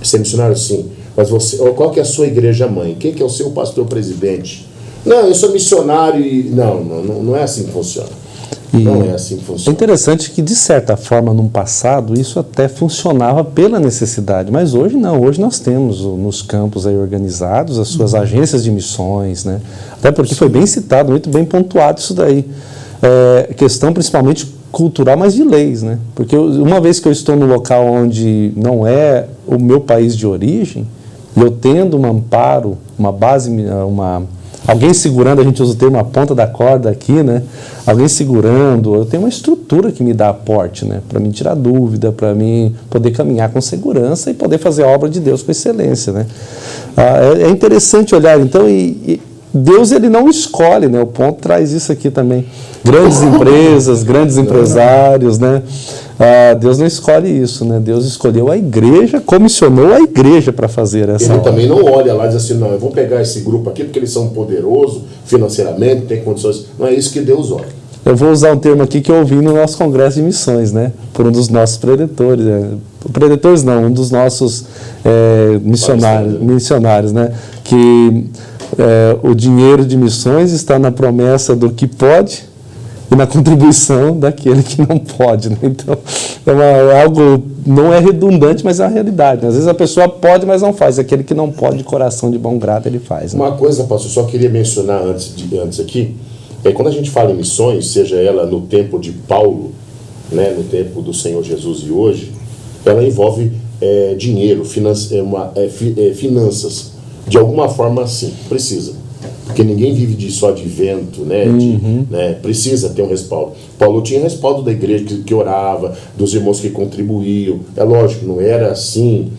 Você é missionário? Sim. Mas você, qual que é a sua igreja mãe? Quem que é o seu pastor presidente? Não, eu sou missionário e... Não é assim que funciona. Não é assim que funciona. É interessante que, de certa forma, no passado, isso até funcionava pela necessidade, mas hoje não. Hoje nós temos nos campos aí organizados as suas agências de missões, né? Até porque foi bem citado, muito bem pontuado isso daí. Questão principalmente cultural, mas de leis, né? Porque uma vez que eu estou no local onde não é o meu país de origem, eu tendo um amparo, uma base, alguém segurando, a gente usa o termo a ponta da corda aqui, né? Alguém segurando, eu tenho uma estrutura que me dá aporte, né? Para mim tirar dúvida, para mim poder caminhar com segurança e poder fazer a obra de Deus com excelência, né? É interessante olhar, então, e Deus ele não escolhe, né? O ponto traz isso aqui também. Grandes empresas, grandes empresários, né? Deus não escolhe isso, né? Deus escolheu a igreja, comissionou a igreja para fazer essa Ele obra. também não olha lá e diz assim, não, eu vou pegar esse grupo aqui porque eles são poderosos financeiramente, têm condições. Não é isso que Deus olha. Eu vou usar um termo aqui que eu ouvi no nosso congresso de missões, né? Por um dos nossos predetores. Predetores não, um dos nossos missionários, né? Que o dinheiro de missões está na promessa do que pode e na contribuição daquele que não pode, né? Então, algo não é redundante, mas é uma realidade, né? Às vezes a pessoa pode, mas não faz. Aquele que não pode, de coração de bom grado, ele faz, né? Uma coisa, pastor, eu só queria mencionar antes aqui, quando a gente fala em missões, seja ela no tempo de Paulo, né, no tempo do Senhor Jesus e hoje, ela envolve dinheiro, finanças. De alguma forma, sim, precisa. Porque ninguém vive só de vento, né? Precisa ter um respaldo. Paulo tinha respaldo da igreja que orava, dos irmãos que contribuíam. É lógico, não era assim,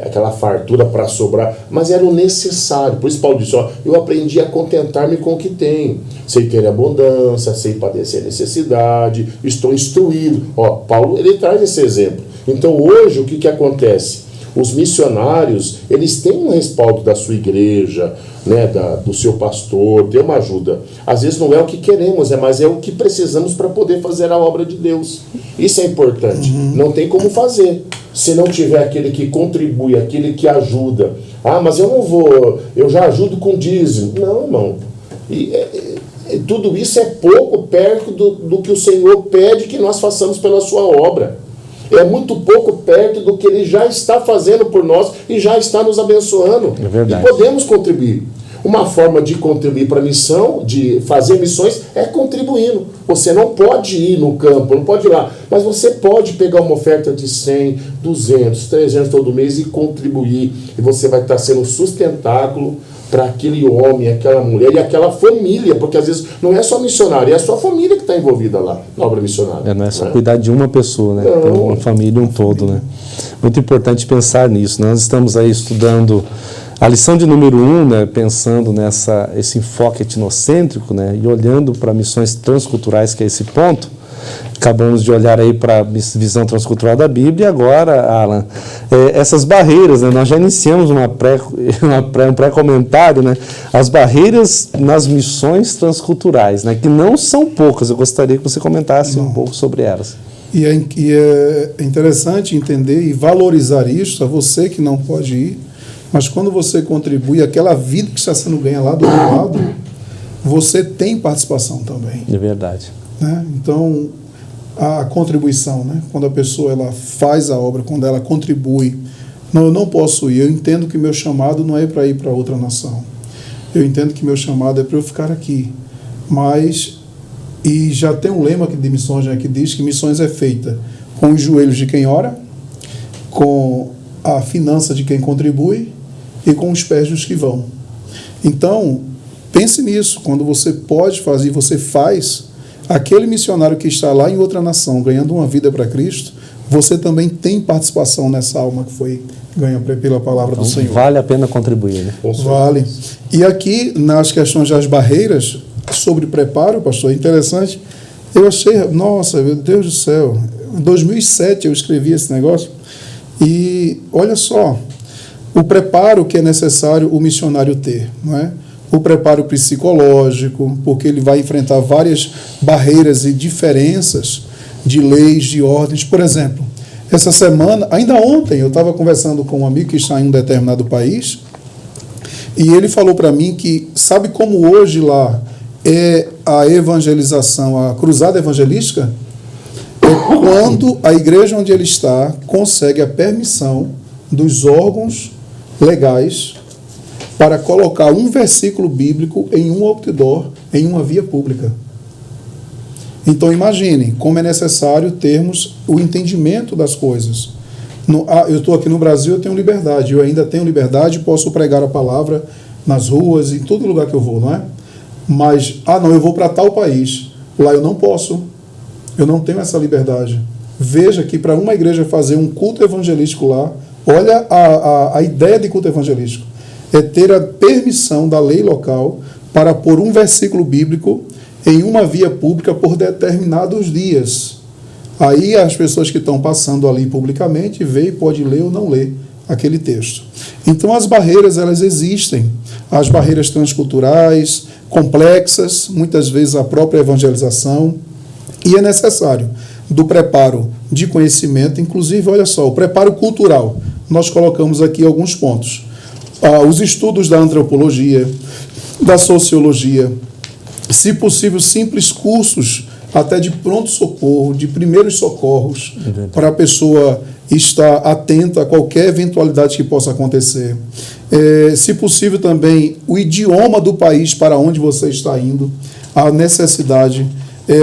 aquela fartura para sobrar, mas era o necessário. Por isso Paulo disse, eu aprendi a contentar-me com o que tenho. Sei ter abundância, sei padecer necessidade, estou instruído. Paulo, ele traz esse exemplo. Então hoje, o que acontece? Os missionários, eles têm um respaldo da sua igreja, né, do seu pastor, tem uma ajuda. Às vezes não é o que queremos, mas é o que precisamos para poder fazer a obra de Deus. Isso é importante. Não tem como fazer se não tiver aquele que contribui, aquele que ajuda. Mas eu não vou, eu já ajudo com dízimo. Não, irmão. Tudo isso é pouco perto do que o Senhor pede que nós façamos pela sua obra. É muito pouco perto do que Ele já está fazendo por nós e já está nos abençoando. É verdade. E podemos contribuir. Uma forma de contribuir para a missão, de fazer missões, é contribuindo. Você não pode ir no campo, não pode ir lá, mas você pode pegar uma oferta de 100, 200, 300 todo mês e contribuir. E você vai estar sendo um sustentáculo para aquele homem, aquela mulher e aquela família, porque às vezes não é só missionário, é a sua família que está envolvida lá na obra missionária. Não é só cuidar de uma pessoa, né? Não. Uma família, um todo, né? Muito importante pensar nisso. Nós estamos aí estudando a lição de número 1, né? Pensando esse enfoque etnocêntrico, né? E olhando para missões transculturais, que é esse ponto. Acabamos de olhar aí para a visão transcultural da Bíblia e agora, Alan, essas barreiras, né? Nós já iniciamos um pré-comentário, né? As barreiras nas missões transculturais, né? Que não são poucas, eu gostaria que você comentasse um pouco sobre elas. E é interessante entender e valorizar isso, a você que não pode ir, mas quando você contribui, aquela vida que está sendo ganha lá do outro lado, você tem participação também. É verdade. Né? Então, a contribuição, né? Quando a pessoa ela faz a obra, quando ela contribui, eu não posso ir, eu entendo que meu chamado não é para ir para outra nação, eu entendo que meu chamado é para eu ficar aqui, e já tem um lema de missões, né, que diz que missões é feita com os joelhos de quem ora, com a finança de quem contribui e com os pés dos que vão. Então, pense nisso, quando você pode fazer, você faz, aquele missionário que está lá em outra nação, ganhando uma vida para Cristo, você também tem participação nessa alma que foi ganha pela palavra do Senhor. Vale a pena contribuir, né? Vale. E aqui, nas questões das barreiras, sobre preparo, pastor, é interessante, eu achei, nossa, meu Deus do céu, em 2007 eu escrevi esse negócio, e olha só, o preparo que é necessário o missionário ter, não é? O preparo psicológico, porque ele vai enfrentar várias barreiras e diferenças de leis, de ordens. Por exemplo, essa semana, ainda ontem, eu estava conversando com um amigo que está em um determinado país, e ele falou para mim que, sabe como hoje lá é a evangelização, a cruzada evangelística? É quando a igreja onde ele está consegue a permissão dos órgãos legais para colocar um versículo bíblico em um outdoor, em uma via pública. Então imagine como é necessário termos o entendimento das coisas. Eu estou aqui no Brasil, eu tenho liberdade, eu ainda tenho liberdade, posso pregar a palavra nas ruas, em todo lugar que eu vou, não é? Mas, não, eu vou para tal país, lá eu não posso, eu não tenho essa liberdade. Veja que para uma igreja fazer um culto evangelístico lá, olha a ideia de culto evangelístico, é ter a permissão da lei local para pôr um versículo bíblico em uma via pública por determinados dias. Aí as pessoas que estão passando ali publicamente veem, pode ler ou não ler aquele texto. Então as barreiras, elas existem. As barreiras transculturais, complexas, muitas vezes a própria evangelização, e é necessário do preparo de conhecimento, inclusive, olha só, o preparo cultural. Nós colocamos aqui alguns pontos. Os estudos da antropologia, da sociologia, se possível, simples cursos até de pronto-socorro, de primeiros socorros, para a pessoa estar atenta a qualquer eventualidade que possa acontecer. Se possível também, o idioma do país para onde você está indo, a necessidade,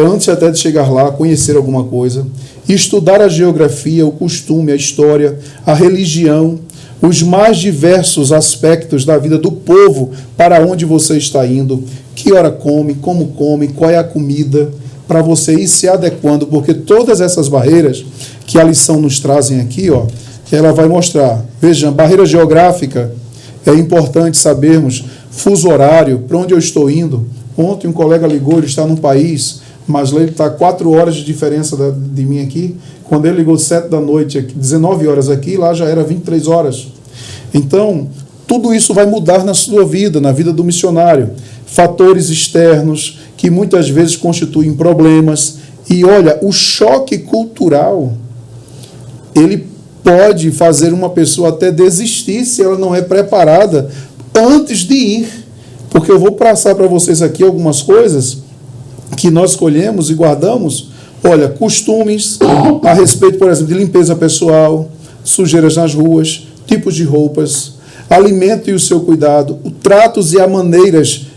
antes até de chegar lá, conhecer alguma coisa, estudar a geografia, o costume, a história, a religião, os mais diversos aspectos da vida do povo para onde você está indo, que hora come, como come, qual é a comida, para você ir se adequando, porque todas essas barreiras que a lição nos trazem aqui, ela vai mostrar. Veja, barreira geográfica, é importante sabermos, fuso horário, para onde eu estou indo. Ontem um colega ligou, ele está num país, mas lá ele está 4 horas de diferença de mim aqui. Quando ele ligou 7 da noite, 19 horas aqui, lá já era 23 horas. Então, tudo isso vai mudar na sua vida, na vida do missionário. Fatores externos que muitas vezes constituem problemas. E olha, o choque cultural, ele pode fazer uma pessoa até desistir se ela não é preparada antes de ir. Porque eu vou passar para vocês aqui algumas coisas que nós escolhemos e guardamos. Olha, costumes a respeito, por exemplo, de limpeza pessoal, sujeiras nas ruas, tipos de roupas, alimento e o seu cuidado, tratos e as maneiras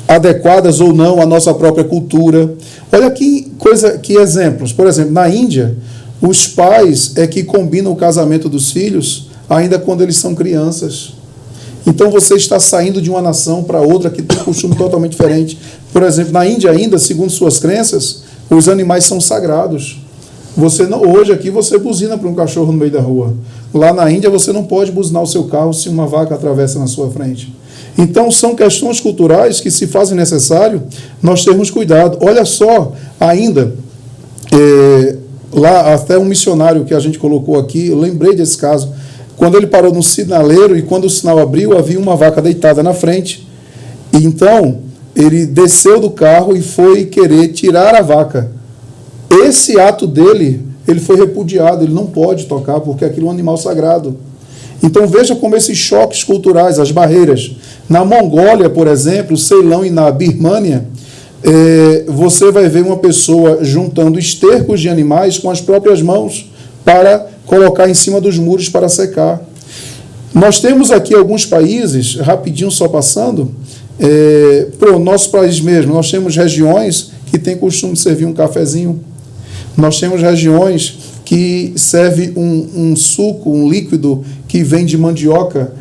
adequadas ou não à nossa própria cultura. Olha que exemplos. Por exemplo, na Índia, os pais é que combinam o casamento dos filhos ainda quando eles são crianças. Então você está saindo de uma nação para outra que tem um costume totalmente diferente. Por exemplo, na Índia ainda, segundo suas crenças, os animais são sagrados. Hoje aqui você buzina para um cachorro no meio da rua. Lá na Índia você não pode buzinar o seu carro se uma vaca atravessa na sua frente. Então são questões culturais que se fazem necessário nós termos cuidado. Olha só, ainda, lá até um missionário que a gente colocou aqui, eu lembrei desse caso, quando ele parou no sinaleiro e quando o sinal abriu, havia uma vaca deitada na frente. E então ele desceu do carro e foi querer tirar a vaca. Esse ato dele, ele foi repudiado, ele não pode tocar porque aquilo é um animal sagrado. Então veja como esses choques culturais, as barreiras. Na Mongólia, por exemplo, Ceilão e na Birmânia, você vai ver uma pessoa juntando estercos de animais com as próprias mãos para colocar em cima dos muros para secar. Nós temos aqui alguns países, rapidinho só passando, para o nosso país mesmo, nós temos regiões que têm costume de servir um cafezinho. Nós temos regiões que serve um suco, um líquido que vem de mandioca.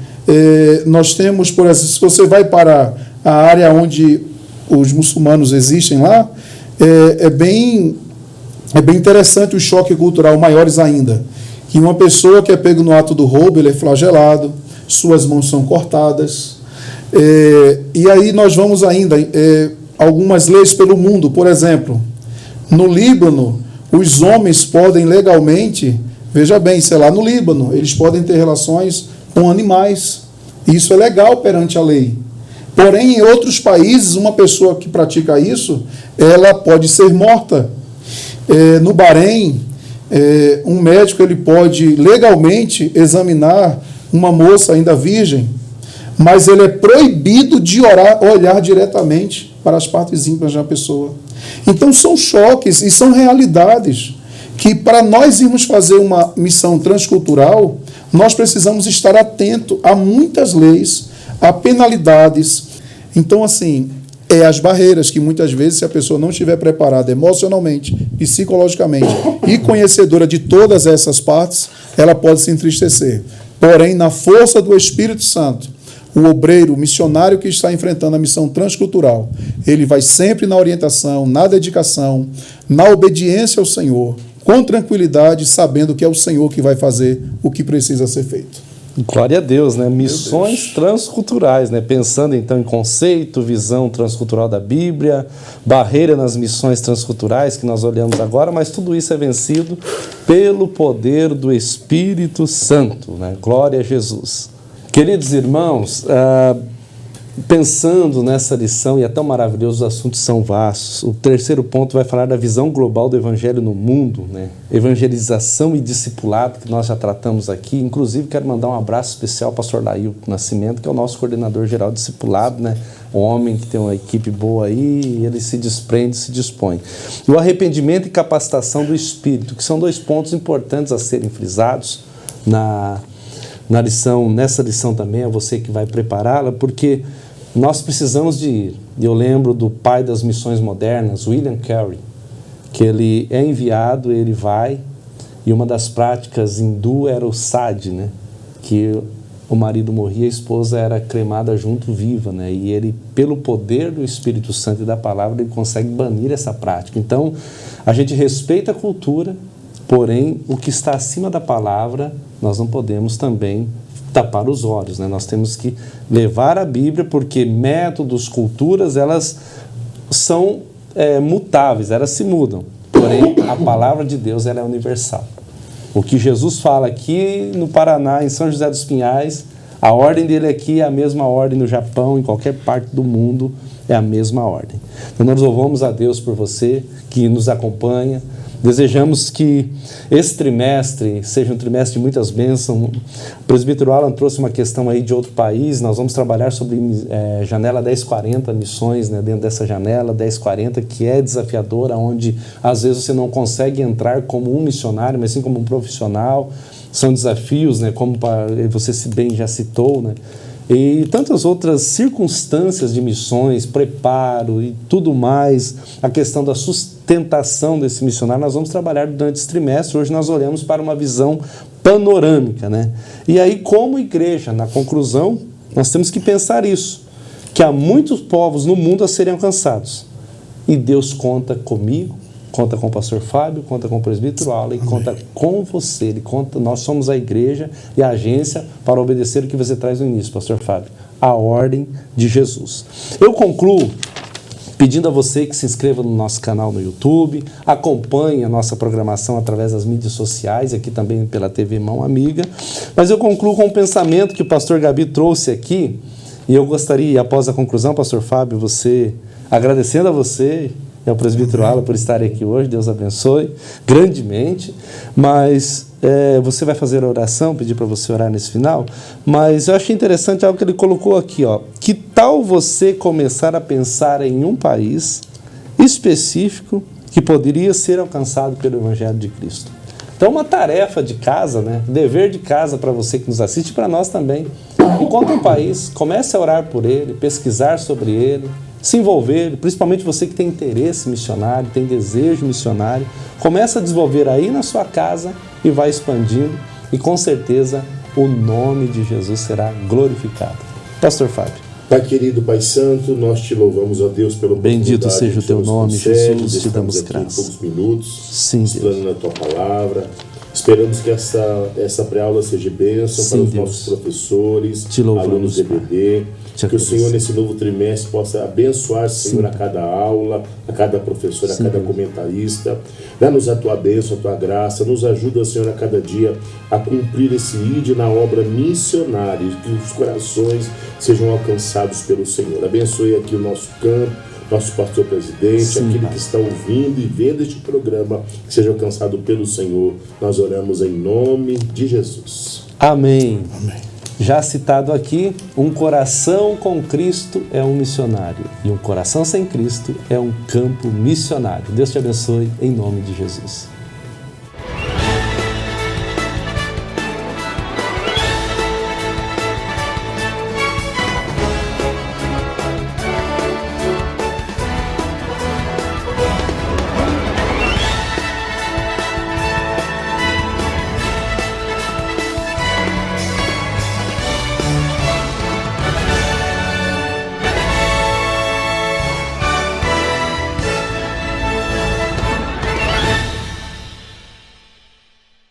Nós temos, por exemplo, se você vai para a área onde os muçulmanos existem lá, é bem interessante o choque cultural, maiores ainda. Que uma pessoa que é pego no ato do roubo, ele é flagelado, suas mãos são cortadas. E aí nós vamos ainda, algumas leis pelo mundo, por exemplo, no Líbano, os homens podem legalmente, veja bem, sei lá, no Líbano, eles podem ter relações com animais. Isso é legal perante a lei. Porém, em outros países, uma pessoa que pratica isso, ela pode ser morta. No Bahrein, um médico ele pode legalmente examinar uma moça ainda virgem, mas ele é proibido de olhar diretamente para as partes íntimas da pessoa. Então são choques e são realidades que, para nós irmos fazer uma missão transcultural, nós precisamos estar atento a muitas leis, a penalidades. Então, assim, as barreiras que muitas vezes, se a pessoa não estiver preparada emocionalmente, psicologicamente e conhecedora de todas essas partes, ela pode se entristecer. Porém, na força do Espírito Santo, o obreiro, o missionário que está enfrentando a missão transcultural, ele vai sempre na orientação, na dedicação, na obediência ao Senhor, com tranquilidade, sabendo que é o Senhor que vai fazer o que precisa ser feito. Glória a Deus, né? Missões transculturais, né? Pensando então em conceito, visão transcultural da Bíblia, barreira nas missões transculturais que nós olhamos agora, mas tudo isso é vencido pelo poder do Espírito Santo, né? Glória a Jesus. Queridos irmãos, pensando nessa lição, e é tão maravilhoso, os assuntos são vastos. O terceiro ponto vai falar da visão global do Evangelho no mundo, né? Evangelização e discipulado, que nós já tratamos aqui. Inclusive, quero mandar um abraço especial ao pastor Lail Nascimento, que é o nosso coordenador geral de discipulado, né? Um homem que tem uma equipe boa aí, e ele se desprende, se dispõe. E o arrependimento e capacitação do Espírito, que são dois pontos importantes a serem frisados nessa lição também, é você que vai prepará-la, porque nós precisamos de ir. Eu lembro do pai das missões modernas, William Carey, que ele é enviado, ele vai, e uma das práticas hindu era o sadi, né? Que o marido morria, a esposa era cremada junto viva, né? E ele, pelo poder do Espírito Santo e da palavra, ele consegue banir essa prática. Então, a gente respeita a cultura, porém, o que está acima da palavra, nós não podemos também tapar os olhos, né? Nós temos que levar a Bíblia, porque métodos, culturas, elas são mutáveis, elas se mudam. Porém, a palavra de Deus ela é universal. O que Jesus fala aqui no Paraná, em São José dos Pinhais, a ordem dele aqui é a mesma ordem no Japão, em qualquer parte do mundo, é a mesma ordem. Então, nós louvamos a Deus por você que nos acompanha. Desejamos que esse trimestre seja um trimestre de muitas bênçãos. O presbítero Alan trouxe uma questão aí de outro país. Nós vamos trabalhar sobre janela 1040, missões, né, dentro dessa janela 1040, que é desafiadora, onde às vezes você não consegue entrar como um missionário, mas sim como um profissional. São desafios, né, como você bem já citou, né? E tantas outras circunstâncias de missões, preparo e tudo mais, a questão da sustentação desse missionário, nós vamos trabalhar durante esse trimestre. Hoje nós olhamos para uma visão panorâmica, né? E aí, como igreja, na conclusão, nós temos que pensar isso, que há muitos povos no mundo a serem alcançados. E Deus conta comigo, conta com o pastor Fábio, conta com o presbítero Aula e conta com você. Ele conta, nós somos a igreja e a agência para obedecer o que você traz no início, pastor Fábio, a ordem de Jesus. Eu concluo pedindo a você que se inscreva no nosso canal no YouTube, acompanhe a nossa programação através das mídias sociais, aqui também pela TV Mão Amiga, mas eu concluo com um pensamento que o pastor Gabi trouxe aqui, e eu gostaria, após a conclusão, pastor Fábio, agradecendo a você e ao presbítero Alan por estarem aqui hoje, Deus abençoe grandemente, mas você vai fazer a oração, pedir para você orar nesse final, mas eu achei interessante algo que ele colocou aqui, ó, que tal você começar a pensar em um país específico que poderia ser alcançado pelo Evangelho de Cristo. Então, uma tarefa de casa, né? Dever de casa para você que nos assiste, para nós também. Encontre um país, comece a orar por ele, pesquisar sobre ele, se envolver, principalmente você que tem interesse missionário, tem desejo missionário, começa a desenvolver aí na sua casa e vai expandindo e com certeza o nome de Jesus será glorificado. Pastor Fábio. Pai querido, Pai Santo, nós te louvamos, ó Deus, pelo Bendito seja o teu nome, Jesus, te damos graça. Poucos minutos, Sim, estudando na tua palavra. Esperamos que essa pré-aula seja bênção para os nossos professores, alunos do EBD. Que o Senhor, nesse novo trimestre, possa abençoar, Senhor, a cada aula, a cada professor, a cada comentarista. Dá-nos a tua bênção, a tua graça. Nos ajuda, Senhor, a cada dia a cumprir esse ide na obra missionária. Que os corações sejam alcançados pelo Senhor. Abençoe aqui o nosso campo, nosso pastor presidente, aquele que está ouvindo e vendo este programa, que seja alcançado pelo Senhor. Nós oramos em nome de Jesus. Amém. Amém. Já citado aqui, um coração com Cristo é um missionário e um coração sem Cristo é um campo missionário. Deus te abençoe em nome de Jesus.